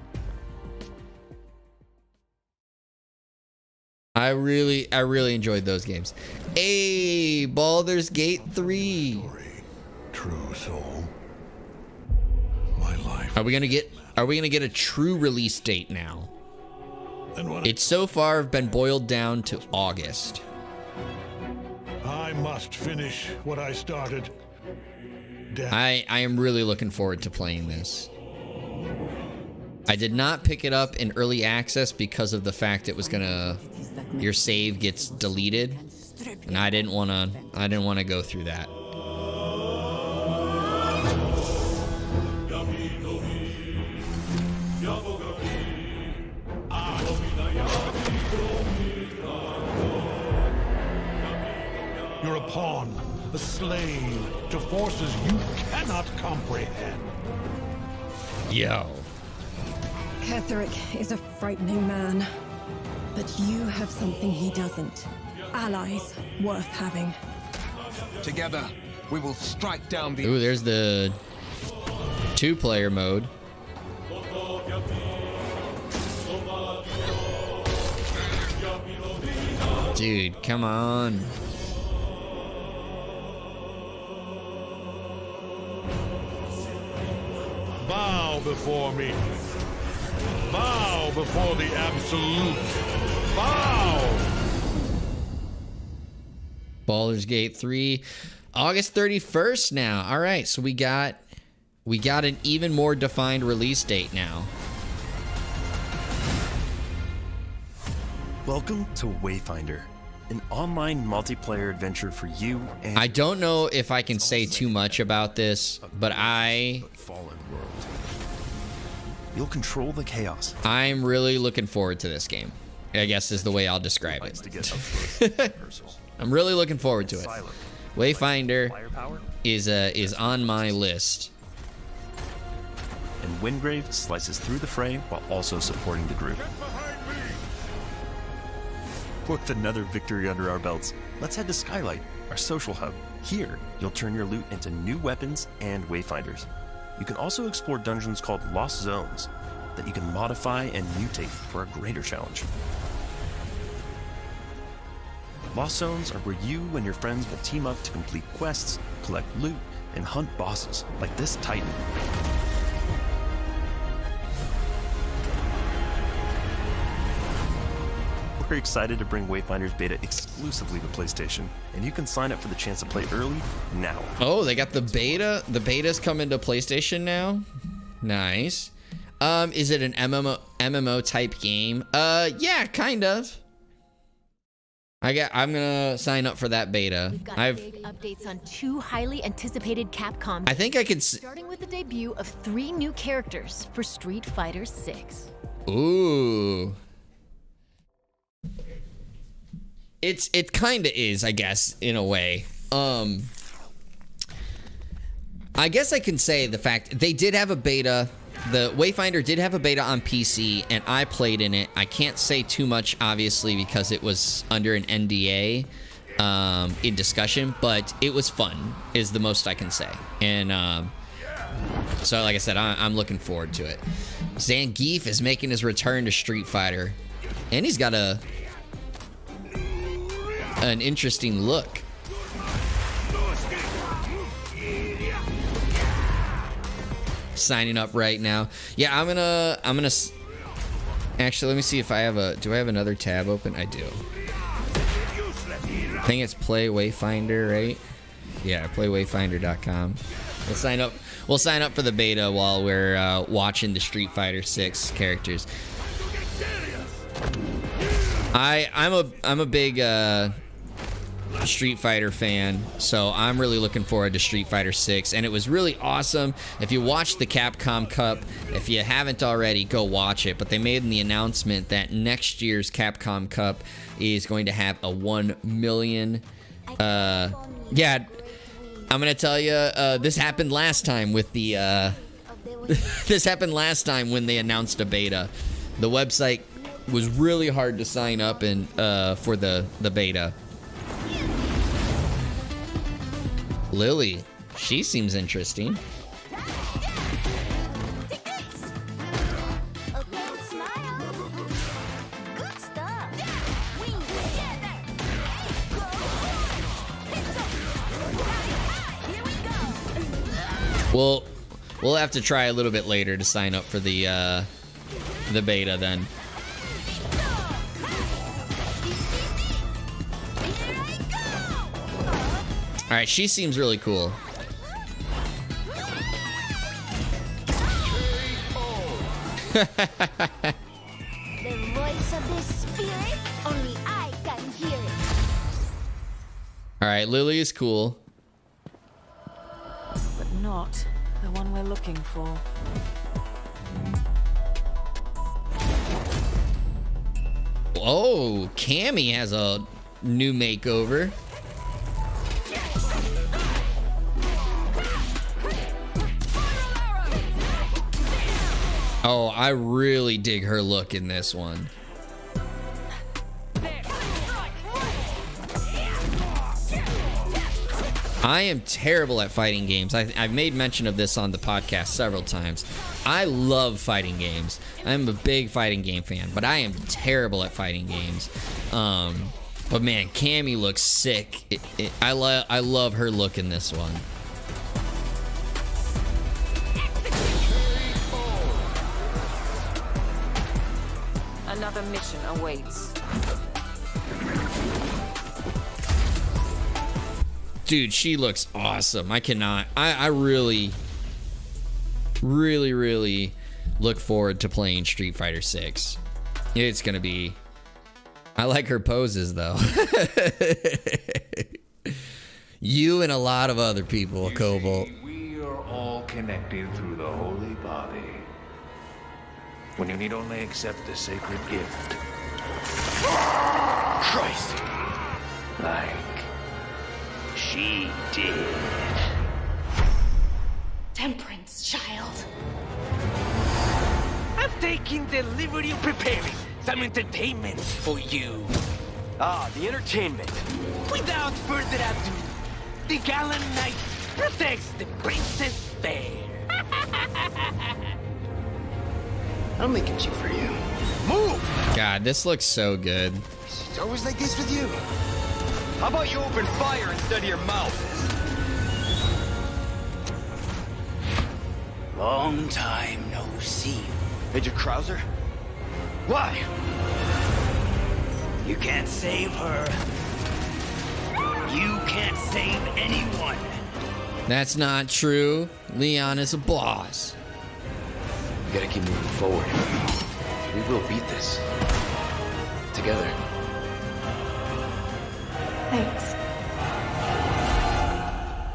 Speaker 1: I really enjoyed those games. Hey, Baldur's Gate 3.
Speaker 9: True soul. My life.
Speaker 1: Are we gonna get a true release date now? It's so far been boiled down to August.
Speaker 15: I must finish what I started.
Speaker 1: I am really looking forward to playing this. I did not pick it up in early access because of the fact it was gonna, your save gets deleted, and I didn't wanna go through that.
Speaker 15: You're a pawn, a slave to forces you cannot comprehend.
Speaker 1: Yo.
Speaker 16: Ketherick is a frightening man, but you have something he doesn't. Allies worth having.
Speaker 8: Together, we will strike down the...
Speaker 1: Ooh, there's the 2-player mode. Dude, come on.
Speaker 15: Bow before me. Bow before the absolute. Bow!
Speaker 1: Baldur's Gate 3, August 31st now. All right, so we got an even more defined release date now.
Speaker 17: Welcome to Wayfinder, an online multiplayer adventure for you and...
Speaker 1: I don't know if I can say too much about this, but
Speaker 17: fallen world. You'll control the chaos.
Speaker 1: I'm really looking forward to this game, I guess is the way I'll describe it. I'm really looking forward to it. Wayfinder is on my list.
Speaker 17: And Wingrave slices through the fray while also supporting the group. With another victory under our belts, let's head to Skylight, our social hub. Here, you'll turn your loot into new weapons and Wayfinders. You can also explore dungeons called Lost Zones that you can modify and mutate for a greater challenge. Lost Zones are where you and your friends will team up to complete quests, collect loot, and hunt bosses like this Titan. We're excited to bring Wayfinder's beta exclusively to PlayStation, and you can sign up for the chance to play early now.
Speaker 1: Oh, they got the beta. The beta's coming to PlayStation now. Nice. Is it an MMO type game? Yeah, kind of. I'm gonna sign up for that beta.
Speaker 2: We've got big updates on 2 highly anticipated Capcom.
Speaker 1: I think I could.
Speaker 2: Starting with the debut of 3 new characters for Street Fighter 6.
Speaker 1: Ooh. It kind of is, I guess, in a way. I guess I can say the fact they did have a beta. The Wayfinder did have a beta on PC, and I played in it. I can't say too much, obviously, because it was under an NDA in discussion, but it was fun, is the most I can say. And so, like I said, I'm looking forward to it. Zangief is making his return to Street Fighter, and he's got an interesting look. Signing up right now. Yeah, I'm gonna actually, let me see if I have do I have another tab open? I do. I think it's Play Wayfinder, right? Yeah, playwayfinder.com. We'll sign up for the beta while we're watching the Street Fighter 6 characters. I'm a big Street Fighter fan, so I'm really looking forward to Street Fighter 6, and it was really awesome. If you watched the Capcom Cup, if you haven't already, go watch it, but they made the announcement that next year's Capcom Cup is going to have a 1 million yeah, I'm gonna tell you, this happened last time with the this happened last time when they announced a beta. The website was really hard to sign up and for the beta. Lily, she seems interesting. We'll have to try a little bit later to sign up for the beta then. All right, she seems really cool.
Speaker 18: The voice of the spirit, only I can hear it.
Speaker 1: All right, Lily is cool.
Speaker 4: But not the one we're looking for.
Speaker 1: Oh, Cammy has a new makeover. Oh, I really dig her look in this one. I am terrible at fighting games. I've made mention of this on the podcast several times. I love fighting games. I'm a big fighting game fan, but I am terrible at fighting games. But man, Cammy looks sick. I love her look in this one.
Speaker 19: Another mission awaits.
Speaker 1: Dude, she looks awesome. I really look forward to playing Street Fighter 6. It's gonna be... I like her poses, though. You and a lot of other people, Cobalt.
Speaker 7: We are all connected through the holy body. When you need only accept the sacred gift. Christ! Like she did.
Speaker 18: Temperance, child.
Speaker 20: I've taken the liberty of preparing some entertainment for you. Ah, the entertainment. Without further ado, the gallant knight protects the princess fair.
Speaker 21: I'm making you for you.
Speaker 20: Move!
Speaker 1: God, this looks so good.
Speaker 21: It's always like this with you.
Speaker 20: How about you open fire instead of your mouth?
Speaker 21: Long time no see.
Speaker 20: Major Krauser? Why?
Speaker 21: You can't save her. You can't save anyone.
Speaker 1: That's not true. Leon is a boss.
Speaker 21: We gotta keep moving forward. We will beat this. Together.
Speaker 18: Thanks.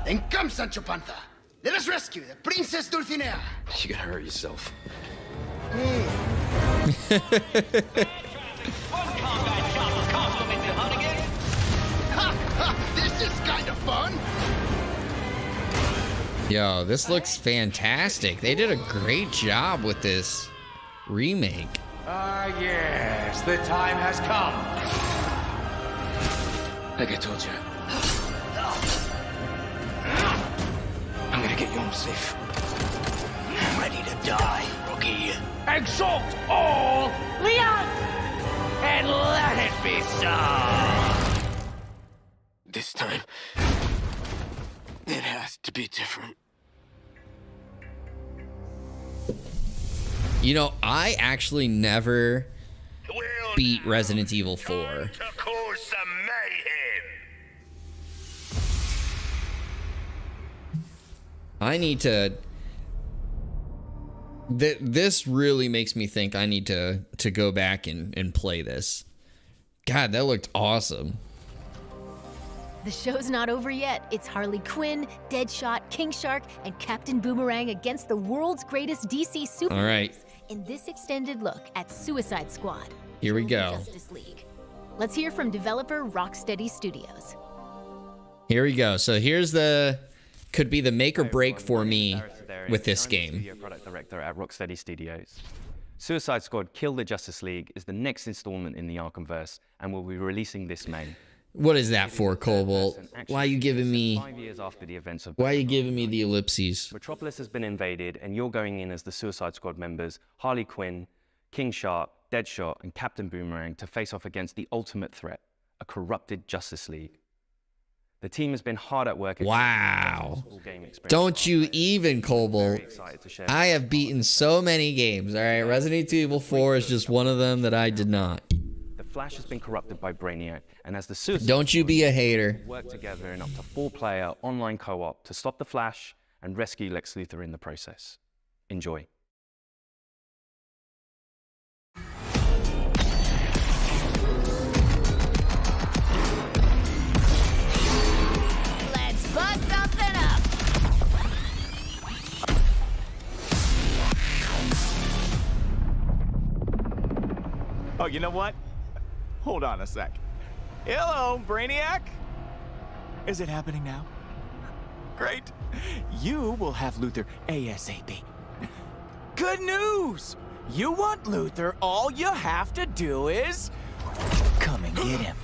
Speaker 21: Then come, Sancho Panza. Let us rescue the Princess Dulcinea.
Speaker 10: You gotta hurt yourself.
Speaker 21: This is kind of fun.
Speaker 1: Yo, this looks fantastic. They did a great job with this remake.
Speaker 7: Ah, yes, the time has come.
Speaker 21: Like I told you. I'm gonna get you home safe. I'm ready to die, rookie.
Speaker 20: Exalt all, Leon, and let it be so.
Speaker 21: This time, it has to be different.
Speaker 1: You know, I actually never beat Resident Evil 4. I need to... This really makes me think I need to go back and play this. God, that looked awesome.
Speaker 2: The show's not over yet. It's Harley Quinn, Deadshot, King Shark, and Captain Boomerang against the world's greatest DC superheroes.
Speaker 1: All right.
Speaker 2: In this extended look at Suicide Squad.
Speaker 1: Here we go.
Speaker 2: Justice League. Let's hear from developer Rocksteady Studios.
Speaker 1: Here we go. So here's could be the make or break for me with this game.
Speaker 22: Studio product director at Rocksteady Studios. Suicide Squad: Kill the Justice League is the next installment in the Arkhamverse and will be releasing this May.
Speaker 1: What is that for, Cobalt? Why are you giving me...
Speaker 22: 5 years after the events of...
Speaker 1: Why are you giving me the ellipses?
Speaker 22: Metropolis has been invaded, and you're going in as the Suicide Squad members, Harley Quinn, King Shark, Deadshot, and Captain Boomerang to face off against the ultimate threat, a corrupted Justice League. The team has been hard at work...
Speaker 1: Wow. Don't you even, Cobalt. I have beaten so many games, all right? Resident Evil 4 is just one of them that I did not.
Speaker 22: The Flash has been corrupted by Brainiac, and as the Suicide
Speaker 1: Don't you be a hater.
Speaker 22: work together in up to 4-player online co-op to stop the Flash and rescue Lex Luthor in the process. Enjoy.
Speaker 18: Let's bug something up.
Speaker 3: Oh, you know what? Hold on a sec. Hello, Brainiac. Is it happening now? Great. You will have Luthor ASAP. Good news! You want Luthor, all you have to do is come and get him.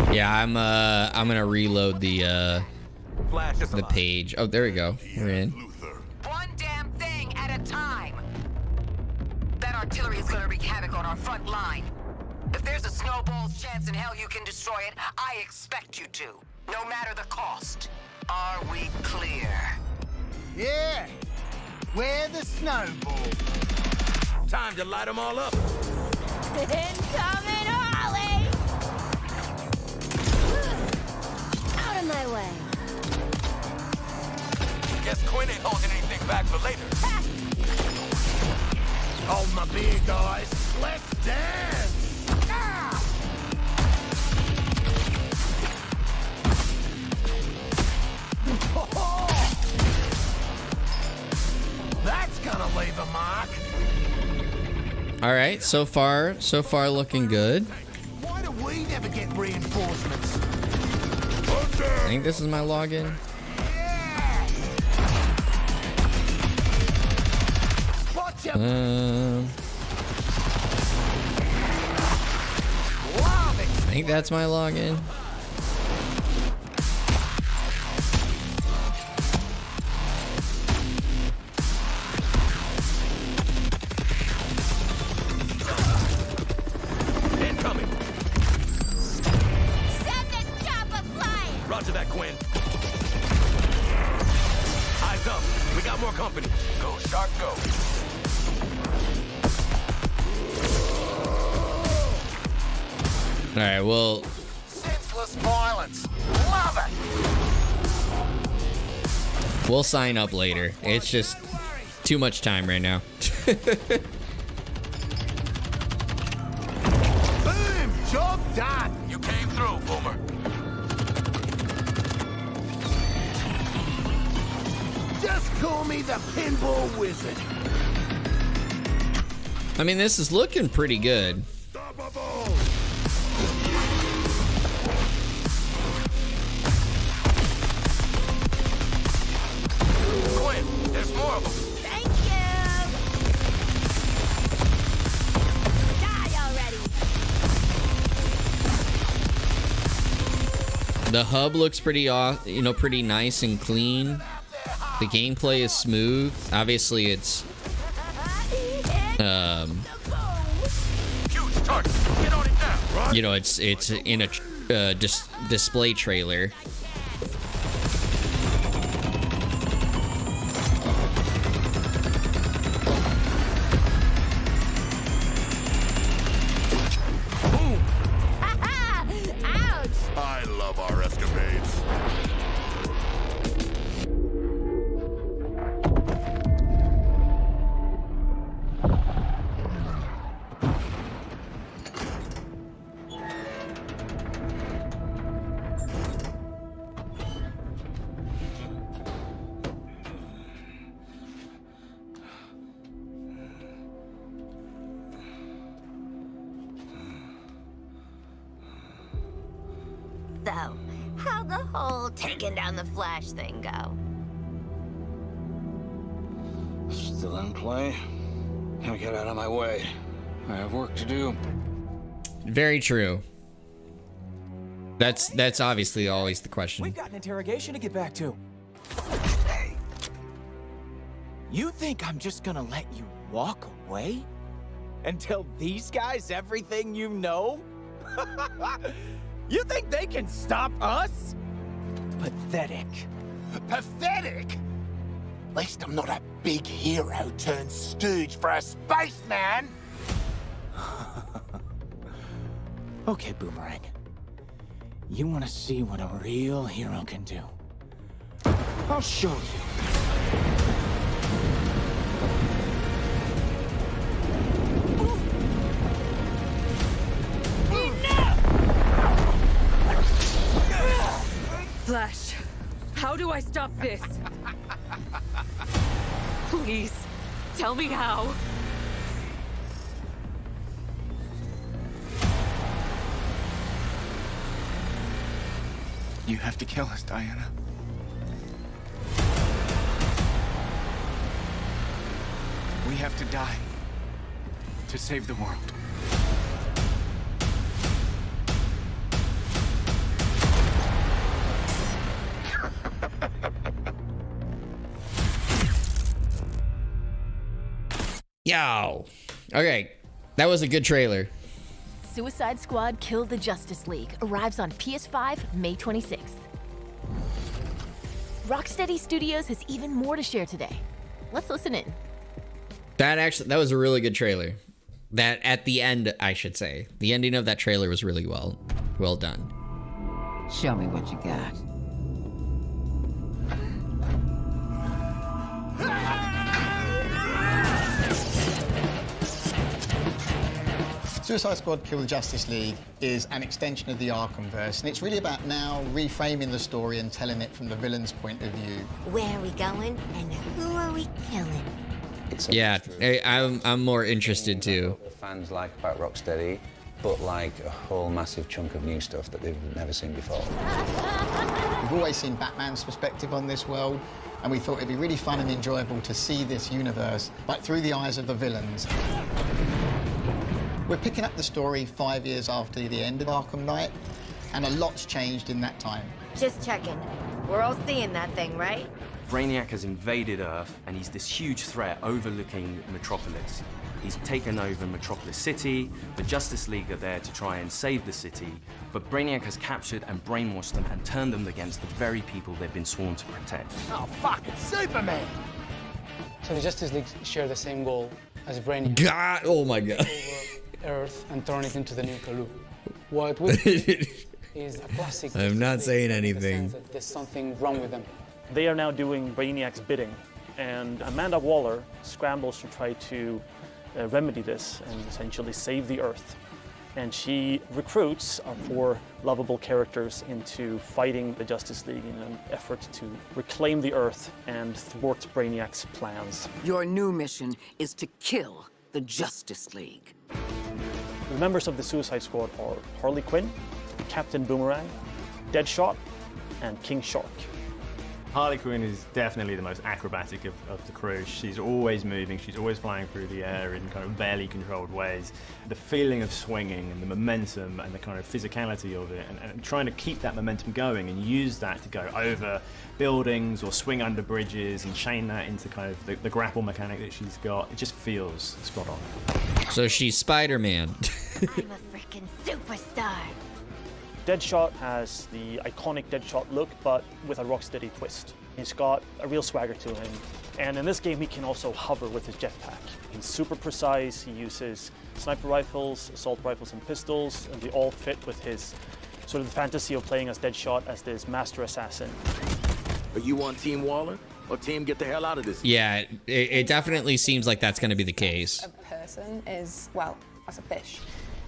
Speaker 1: Yeah, I'm gonna reload the page. Oh, there we go. We're in.
Speaker 6: One damn thing at a time. That artillery is gonna wreak havoc on our front line. If there's a snowball's chance in hell you can destroy it, I expect you to, no matter the cost. Are we clear?
Speaker 20: Yeah. Where the snowball?
Speaker 3: Time to light them all up.
Speaker 18: Incoming Ollie! Out of my way.
Speaker 3: Guess Quinn ain't holding anything back for later.
Speaker 20: Hold my beer, guys. Let's dance! Ah! That's gonna leave a mark.
Speaker 1: All right, so far looking good.
Speaker 20: Why do we never get reinforcements?
Speaker 1: I think this is my login. I think that's my login.
Speaker 3: Incoming.
Speaker 18: Send this chopper flying!
Speaker 3: Roger that, Quinn. Eyes up. We got more company. Go, Shark, go.
Speaker 1: All right, well,
Speaker 20: Senseless violence. Love it.
Speaker 1: we'll sign up later. It's just too much time right now.
Speaker 20: Boom! Job done.
Speaker 3: You came through, Boomer.
Speaker 20: Just call me the pinball wizard.
Speaker 1: I mean, this is looking pretty good.
Speaker 3: Quinn, there's more of them.
Speaker 18: Thank you! Die already!
Speaker 1: The hub looks pretty pretty nice and clean. The gameplay is smooth. Obviously, it's
Speaker 3: Huge target. Get on it now.
Speaker 1: you know, it's in a display trailer.
Speaker 18: Ouch!
Speaker 9: I love our escapades.
Speaker 18: So, how'd the whole taking down the Flash thing go?
Speaker 21: Still in play? Now get out of my way. I have work to do.
Speaker 1: Very true. That's obviously always the question.
Speaker 3: We've got an interrogation to get back to. You think I'm just gonna let you walk away? And tell these guys everything you know? You think they can stop us? Pathetic.
Speaker 8: Pathetic? At least I'm not a big hero turned stooge for a spaceman.
Speaker 3: Okay, Boomerang. You want to see what a real hero can do? I'll show you.
Speaker 19: Flash, how do I stop this? Please, tell me how.
Speaker 3: You have to kill us, Diana. We have to die to save the world.
Speaker 1: Yo. Okay, that was a good trailer.
Speaker 2: Suicide Squad Kill the Justice League arrives on PS5 May 26th. Rocksteady Studios has even more to share today. Let's listen in.
Speaker 1: That was a really good trailer. That at the end, I should say. The ending of that trailer was really well done.
Speaker 19: Show me what you got.
Speaker 11: Suicide Squad Kill the Justice League is an extension of the Arkhamverse, and it's really about now reframing the story and telling it from the villain's point of view.
Speaker 18: Where are we going, and who are we killing?
Speaker 1: Yeah, I'm more interested too.
Speaker 12: What fans like about Rocksteady, but like a whole massive chunk of new stuff that they've never seen before.
Speaker 11: We've always seen Batman's perspective on this world, and we thought it'd be really fun and enjoyable to see this universe, but through the eyes of the villains. We're picking up the story 5 years after the end of Arkham Knight, and a lot's changed in that time.
Speaker 18: Just checking. We're all seeing that thing, right?
Speaker 22: Brainiac has invaded Earth, and he's this huge threat overlooking Metropolis. He's taken over Metropolis City. The Justice League are there to try and save the city, but Brainiac has captured and brainwashed them and turned them against the very people they've been sworn to protect.
Speaker 8: Oh, fuck, it's Superman!
Speaker 23: So the Justice League share the same goal as Brainiac.
Speaker 1: God, oh my God.
Speaker 23: Earth and turn it into the new Kalu. What we see is a classic.
Speaker 1: I'm not saying anything.
Speaker 23: That there's something wrong with them.
Speaker 24: They are now doing Brainiac's bidding, and Amanda Waller scrambles to try to remedy this and essentially save the Earth. And she recruits our 4 lovable characters into fighting the Justice League in an effort to reclaim the Earth and thwart Brainiac's plans.
Speaker 19: Your new mission is to kill the Justice League.
Speaker 24: The members of the Suicide Squad are Harley Quinn, Captain Boomerang, Deadshot, and King Shark.
Speaker 25: Harley Quinn is definitely the most acrobatic of the crew. She's always moving, she's always flying through the air in kind of barely controlled ways. The feeling of swinging and the momentum and the kind of physicality of it, and trying to keep that momentum going and use that to go over buildings or swing under bridges and chain that into kind of the grapple mechanic that she's got. It just feels spot on.
Speaker 1: So she's Spider-Man.
Speaker 18: I'm a freaking superstar.
Speaker 24: Deadshot has the iconic Deadshot look, but with a Rocksteady twist. He's got a real swagger to him. And in this game, he can also hover with his jetpack. He's super precise. He uses sniper rifles, assault rifles, and pistols, and they all fit with his sort of the fantasy of playing as Deadshot as this master assassin.
Speaker 8: Are you on Team Waller, or Team get the hell out of this?
Speaker 1: Yeah, it definitely seems like that's going to be the case.
Speaker 26: A person is, well, as a fish,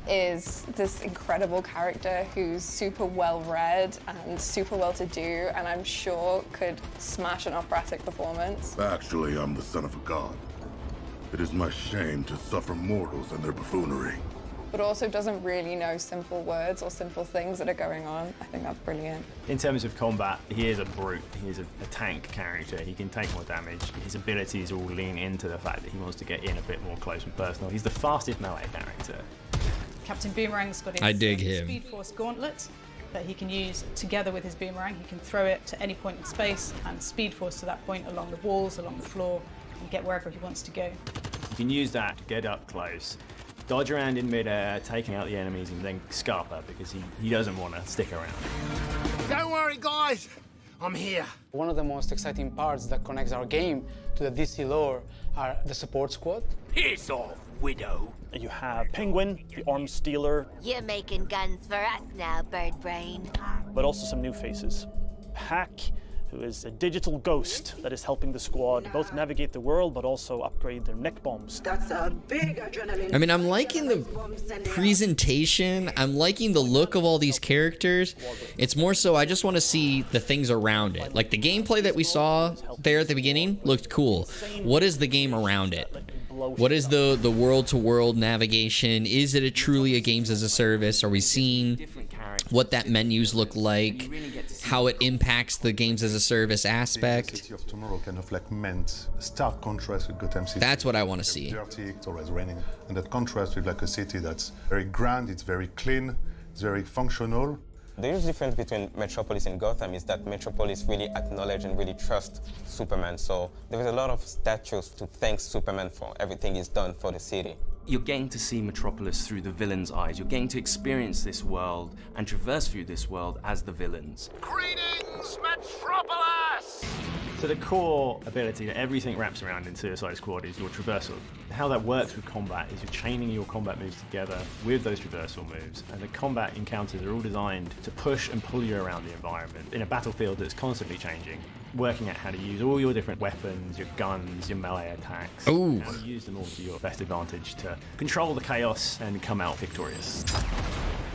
Speaker 26: is this incredible character who's super well-read and super well-to-do, and I'm sure could smash an operatic performance.
Speaker 9: Actually, I'm the son of a god. It is my shame to suffer mortals and their buffoonery.
Speaker 26: But also doesn't really know simple words or simple things that are going on. I think that's brilliant.
Speaker 25: In terms of combat, he is a brute. He is a tank character. He can take more damage. His abilities all lean into the fact that he wants to get in a bit more close and personal. He's the fastest melee character.
Speaker 27: Captain Boomerang's got
Speaker 1: I
Speaker 27: his
Speaker 1: dig him.
Speaker 27: Speed Force Gauntlet that he can use together with his boomerang. He can throw it to any point in space and Speed Force to that point along the walls, along the floor, and get wherever he wants to go.
Speaker 25: You can use that to get up close, dodge around in midair, taking out the enemies, and then scarper because he doesn't want to stick around.
Speaker 8: Don't worry, guys. I'm here.
Speaker 23: One of the most exciting parts that connects our game to the DC lore are the support squad.
Speaker 20: Piss off, Widow.
Speaker 24: You have Penguin, the arms stealer,
Speaker 18: You're making guns for us now, Bird Brain.
Speaker 24: but also some new faces. Hack, who is a digital ghost that is helping the squad both navigate the world but also upgrade their neck bombs.
Speaker 19: That's a big adrenaline.
Speaker 1: I mean, I'm liking the presentation. I'm liking the look of all these characters. It's more so I just want to see the things around it. Like the gameplay that we saw there at the beginning looked cool. What is the game around it? What is the world-to-world navigation? Is it truly a games as a service? Are we seeing what that menus look like? How it impacts the games as a service aspect?
Speaker 4: City of Tomorrow kind of like meant stark contrast with Gotham City.
Speaker 1: That's what I want to see.
Speaker 4: It's dirty, it's always raining, and that contrast with like a city that's very grand, it's very clean, it's very functional.
Speaker 5: The huge difference between Metropolis and Gotham is that Metropolis really acknowledge and really trust Superman. So there is a lot of statues to thank Superman for everything he's done for the city.
Speaker 22: You're getting to see Metropolis through the villain's eyes. You're getting to experience this world and traverse through this world as the villains.
Speaker 8: Greetings, Metropolis!
Speaker 25: So the core ability that everything wraps around in Suicide Squad is your traversal. How that works with combat is you're chaining your combat moves together with those traversal moves, and the combat encounters are all designed to push and pull you around the environment in a battlefield that's constantly changing, working out how to use all your different weapons, your guns, your melee attacks,
Speaker 1: Ooh.
Speaker 25: how to use them all to your best advantage to control the chaos and come out victorious.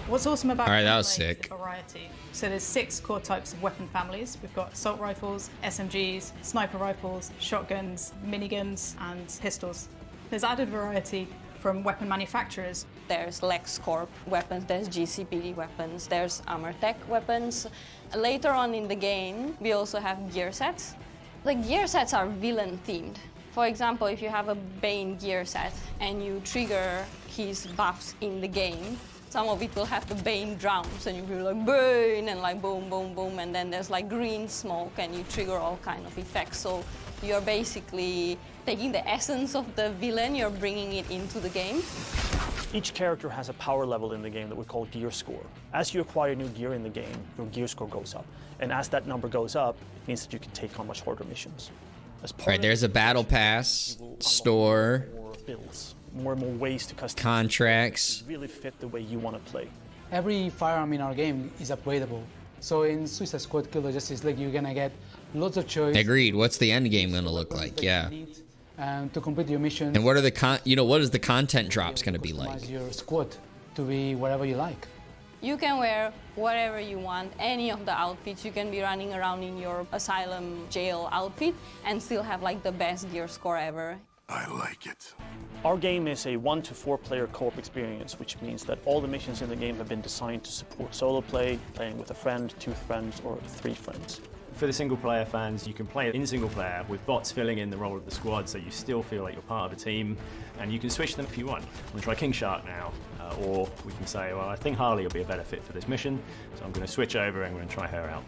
Speaker 27: What's awesome about
Speaker 1: All right, that was
Speaker 27: gameplay is
Speaker 1: sick.
Speaker 27: the variety. So there's 6 core types of weapon families. We've got assault rifles, SMGs, sniper rifles, shotguns, miniguns, and pistols. There's added variety from weapon manufacturers.
Speaker 26: There's LexCorp weapons, there's GCPD weapons, there's Armortech weapons. Later on in the game, we also have gear sets. The gear sets are villain themed. For example, if you have a Bane gear set and you trigger his buffs in the game, some of it will have the Bane drums and you will like Bane and like boom, boom, boom, and then there's like green smoke and you trigger all kind of effects. So you're basically taking the essence of the villain, you're bringing it into the game.
Speaker 24: Each character has a power level in the game that we call gear score. As you acquire new gear in the game, your gear score goes up. And as that number goes up, it means that you can take on much harder missions.
Speaker 1: All right, there's a battle pass, store,
Speaker 24: more builds, more and more ways to customize
Speaker 1: contracts.
Speaker 24: really fit the way you want to play.
Speaker 23: Every firearm in our game is upgradable. So in Suicide Squad Kill the Justice League, you're gonna get lots of choice.
Speaker 1: Agreed. What's the end game gonna look like? Yeah.
Speaker 23: To complete your mission.
Speaker 1: And what are the what is the content drops gonna be like?
Speaker 23: Customize your squad to be whatever you like.
Speaker 26: You can wear whatever you want, any of the outfits. You can be running around in your asylum jail outfit and still have like the best gear score ever.
Speaker 9: I like it.
Speaker 24: Our game is a 1 to 4 player co-op experience, which means that all the missions in the game have been designed to support solo play, playing with a friend, 2 friends, or 3 friends.
Speaker 25: For the single player fans, you can play it in single player with bots filling in the role of the squad so you still feel like you're part of a team, and you can switch them if you want. I'm going to try King Shark now, or we can say, well, I think Harley will be a better fit for this mission, so I'm going to switch over and I'm going to try her out.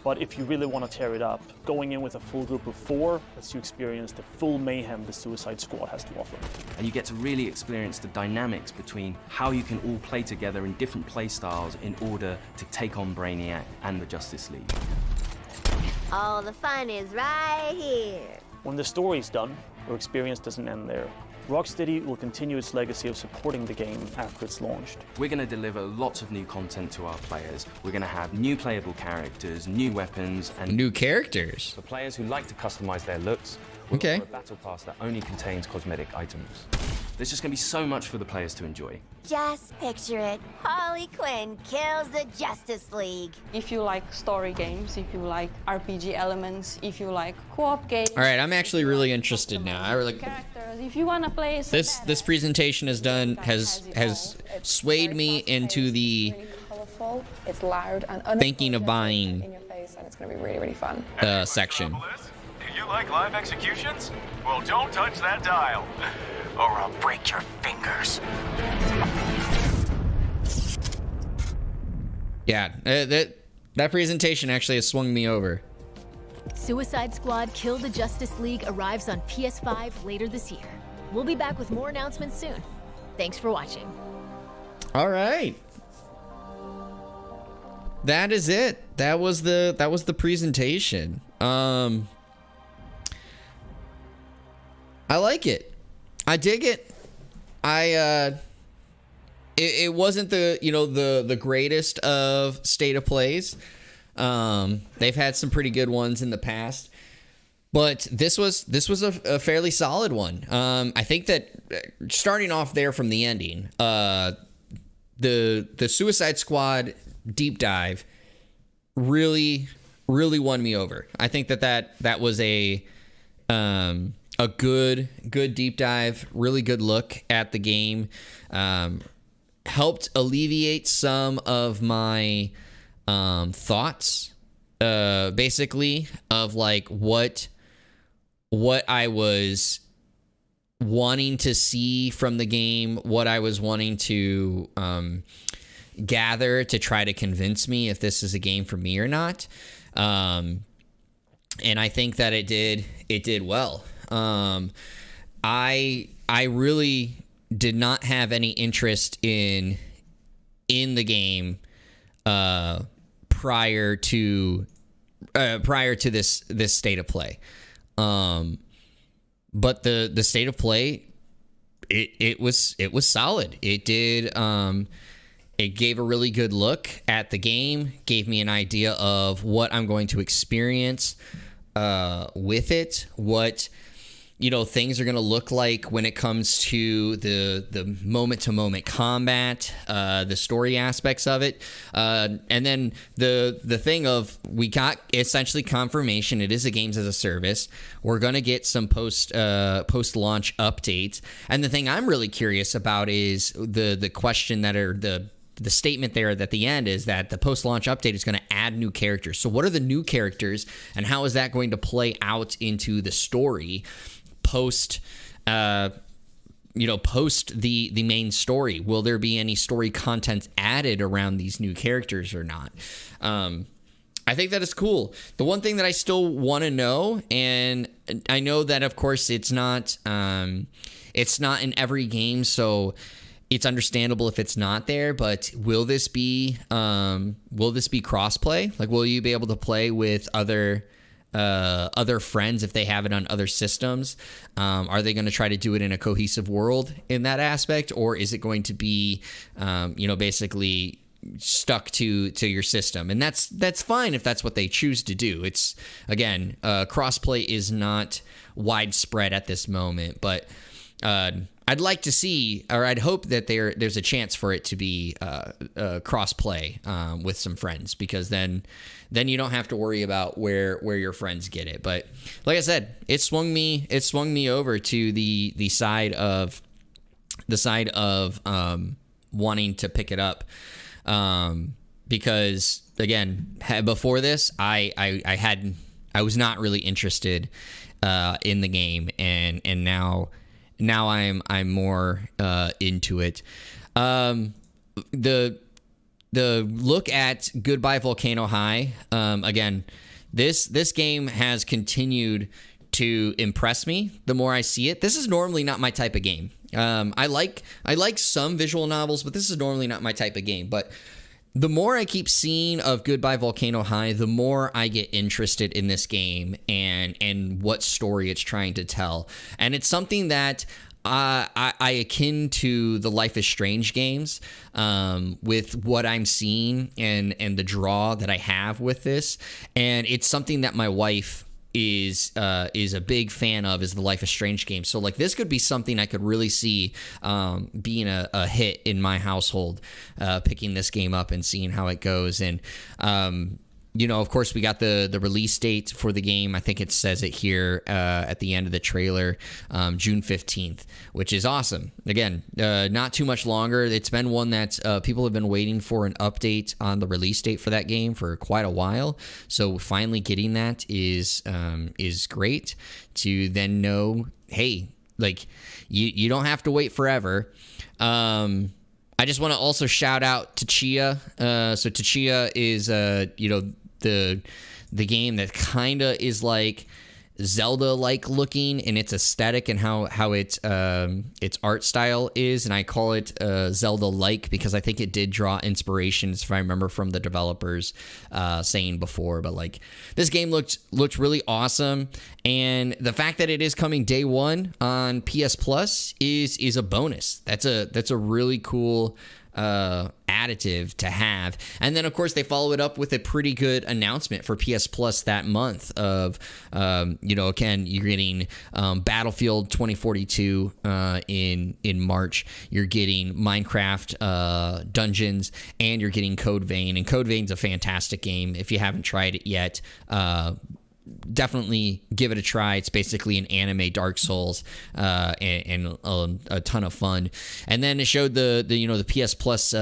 Speaker 24: But if you really want to tear it up, going in with a full group of 4 lets you experience the full mayhem the Suicide Squad has to offer.
Speaker 22: And you get to really experience the dynamics between how you can all play together in different play styles in order to take on Brainiac and the Justice League.
Speaker 18: All the fun is right here.
Speaker 24: When the story's done, your experience doesn't end there. Rocksteady will continue its legacy of supporting the game after it's launched.
Speaker 22: We're going to deliver lots of new content to our players. We're going to have new playable characters, new weapons, and
Speaker 1: new characters.
Speaker 22: For players who like to customize their looks, we'll offer a battle pass that only contains cosmetic items. There's just going to be so much for the players to enjoy.
Speaker 18: Just picture it. Harley Quinn kills the Justice League.
Speaker 26: If you like story games, if you like RPG elements, if you like co-op games.
Speaker 1: All right, I'm actually really interested now. I really
Speaker 26: characters. If you want to play
Speaker 1: this presentation has swayed me into the
Speaker 26: colorful, it's loud and
Speaker 1: thinking of buying
Speaker 26: in your face, and it's going to be really, really fun.
Speaker 1: Section.
Speaker 3: Do you like live executions? Well, don't touch that dial, or I'll break your fingers.
Speaker 1: Yeah, that presentation actually has swung me over.
Speaker 2: Suicide Squad Kill the Justice League arrives on PS5 later this year. We'll be back with more announcements soon. Thanks for watching.
Speaker 1: All right. That is it. That was the presentation. I like it. I dig it. It wasn't the greatest of state of plays. They've had some pretty good ones in the past, but this was a fairly solid one. I think that starting off there from the ending, the Suicide Squad deep dive really won me over. I think that was a good deep dive, really good look at the game. Helped alleviate some of my thoughts, basically, of like what I was wanting to see from the game, what I was wanting to gather to try to convince me if this is a game for me or not. And I think that it did well. I really did not have any interest in the game prior to this state of play. But the state of play, it was solid. It did. It gave a really good look at the game, gave me an idea of what I'm going to experience with it, what things are going to look like when it comes to the moment-to-moment combat, the story aspects of it, and then the thing of, we got essentially confirmation it is a games as a service. We're going to get some post-launch updates, and the thing I'm really curious about is the question that are the statement there at the end is that the post-launch update is going to add new characters. So what are the new characters, and how is that going to play out into the story post the main story? Will there be any story content added around these new characters or not? I think that is cool. The one thing that I still want to know, and I know that of course it's not in every game, so it's understandable if it's not there, but will this be crossplay? Like, will you be able to play with other friends if they have it on other systems? Are they going to try to do it in a cohesive world in that aspect, or is it going to be basically stuck to your system? And that's fine if that's what they choose to do. It's, again, crossplay is not widespread at this moment, but I'd like to see, or I'd hope that there's a chance for it to be cross-play with some friends, because then you don't have to worry about where your friends get it. But like I said, it swung me over to the side of wanting to pick it up, because again, before this, I was not really interested in the game, and now I'm more into it. The look at Goodbye Volcano High, again, this game has continued to impress me the more I see it. This is normally not my type of game. I like some visual novels, but this is normally not my type of game. But the more I keep seeing of Goodbye Volcano High, the more I get interested in this game and what story it's trying to tell. And it's something that I akin to the Life is Strange games, with what I'm seeing and the draw that I have with this. And it's something that my wife is a big fan of, is the Life is Strange game. So like, this could be something I could really see being a hit in my household, picking this game up and seeing how it goes. And of course, we got the release date for the game. I think it says it here at the end of the trailer, June 15th, which is awesome. Again, not too much longer. It's been one that people have been waiting for an update on the release date for that game for quite a while. So finally getting that is great to then know, hey, like, you don't have to wait forever. I just want to also shout out to Chia. So Chia is, the the game that kind of is like Zelda-like looking in its aesthetic and how its art style is, and I call it Zelda-like because I think it did draw inspirations, if I remember, from the developers saying before. But like, this game looked really awesome, and the fact that it is coming day one on PS Plus is a bonus. That's a really cool additive to have. And then of course they follow it up with a pretty good announcement for PS Plus that month of again, you're getting Battlefield 2042 in March. You're getting Minecraft Dungeons, and you're getting Code Vein. And Code Vein's a fantastic game. If you haven't tried it yet, definitely give it a try. It's basically an anime Dark Souls, and a ton of fun. And then it showed the PS Plus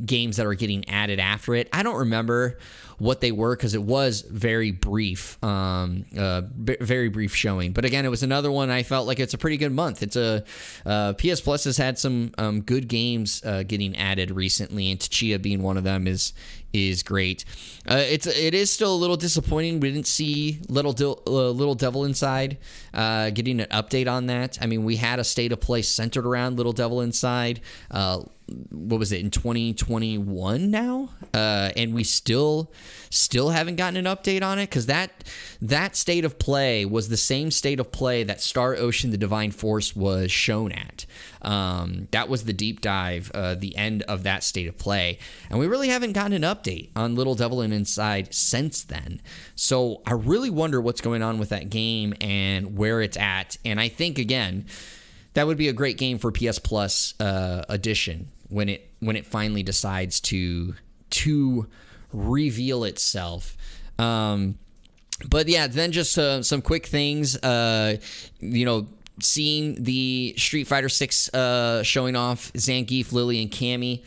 Speaker 1: games that are getting added after it. I don't remember what they were because it was very brief, very brief showing. But again, it was another one. I felt like it's a pretty good month. It's PS Plus has had some good games getting added recently, and Tchia being one of them is great. It is still a little disappointing. We didn't see Little Devil Inside getting an update on that. I mean, we had a state of play centered around Little Devil Inside. What was it, in 2021 now? And we still haven't gotten an update on it, because that state of play was the same state of play that Star Ocean: The Divine Force was shown at. That was the deep dive, the end of that state of play. And we really haven't gotten an update on Little Devil Inside since then. So I really wonder what's going on with that game and where it's at. And I think, again, that would be a great game for PS Plus edition when it finally decides to reveal itself. But yeah, then just some quick things. Seeing the Street Fighter 6 showing off Zangief, Lily, and Cammy.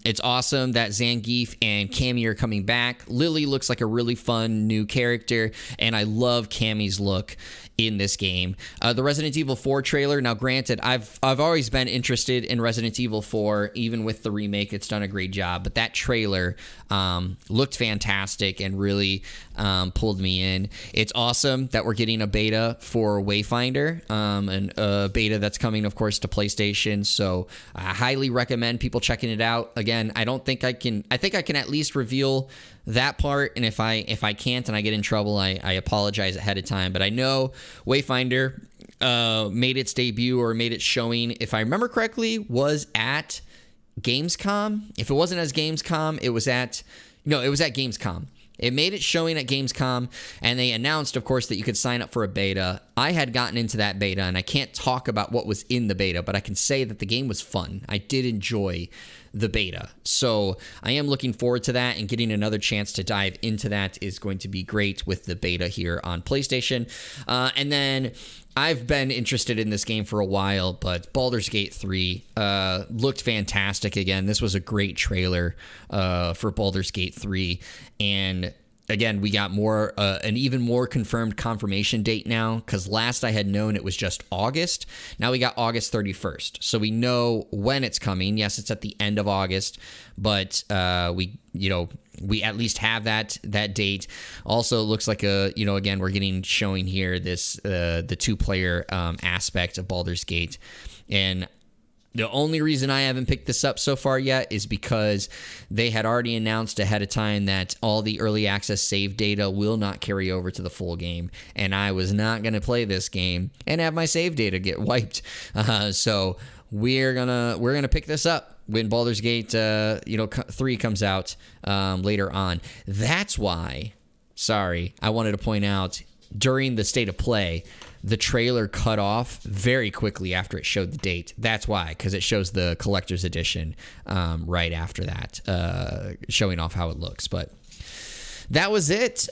Speaker 1: It's awesome that Zangief and Cammy are coming back. Lily looks like a really fun new character, and I love Cammy's look in this game. The Resident Evil 4 trailer. Now, granted, I've always been interested in Resident Evil 4, even with the remake. It's done a great job, but that trailer looked fantastic and really pulled me in. It's awesome that we're getting a beta for Wayfinder, and a beta that's coming, of course, to PlayStation. So I highly recommend people checking it out. Again, I think I can at least reveal that part, and if I can't and I get in trouble, I apologize ahead of time. But I know Wayfinder made its debut, or made its showing, if I remember correctly, was at Gamescom. If it wasn't as Gamescom, it was at Gamescom. It made its showing at Gamescom, and they announced, of course, that you could sign up for a beta. I had gotten into that beta, and I can't talk about what was in the beta, but I can say that the game was fun. I did enjoy the beta. So I am looking forward to that, and getting another chance to dive into that is going to be great with the beta here on PlayStation. And then I've been interested in this game for a while, but Baldur's Gate 3 looked fantastic again. This was a great trailer for Baldur's Gate 3, and again, we got an even more confirmation date now, because last I had known it was just August. Now we got August 31st. So we know when it's coming. Yes, it's at the end of August, but we at least have that date. Also, it looks like again, we're getting showing here this the 2-player aspect of Baldur's Gate. And the only reason I haven't picked this up so far yet is because they had already announced ahead of time that all the early access save data will not carry over to the full game, and I was not going to play this game and have my save data get wiped. So we're gonna pick this up when Baldur's Gate 3 comes out later on. That's why, I wanted to point out, during the state of play, the trailer cut off very quickly after it showed the date. That's why, because it shows the collector's edition right after that, showing off how it looks. But that was it.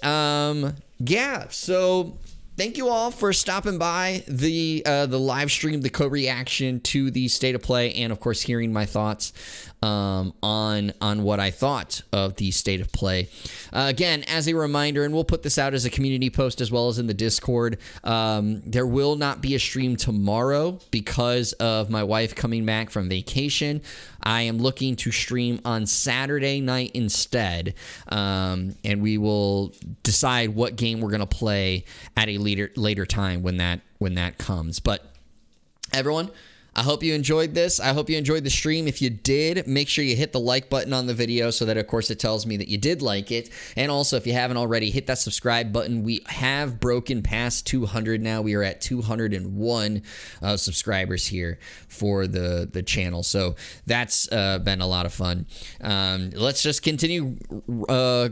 Speaker 1: So thank you all for stopping by the live stream, the co-reaction to the State of Play, and of course hearing my thoughts on what I thought of the State of Play. Again, as a reminder, and we'll put this out as a community post as well as in the Discord, there will not be a stream tomorrow because of my wife coming back from vacation. I am looking to stream on Saturday night instead, and we will decide what game we're going to play at a later time when that comes. But everyone, I hope you enjoyed this. I hope you enjoyed the stream. If you did, make sure you hit the like button on the video so that, of course, it tells me that you did like it. And also, if you haven't already, hit that subscribe button. We have broken past 200 now. We are at 201 subscribers here for the channel. So that's been a lot of fun. Let's just continue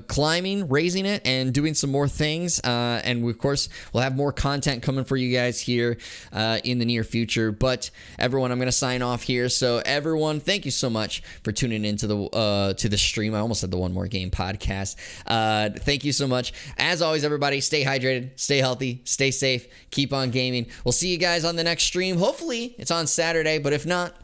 Speaker 1: climbing, raising it, and doing some more things. And, we, of course, we'll have more content coming for you guys here in the near future. But everyone, I'm going to sign off here. So everyone, thank you so much for tuning into the stream. I almost said the One More Game podcast. Thank you so much. As always, everybody, stay hydrated, stay healthy, stay safe, keep on gaming. We'll see you guys on the next stream. Hopefully it's on Saturday, but if not,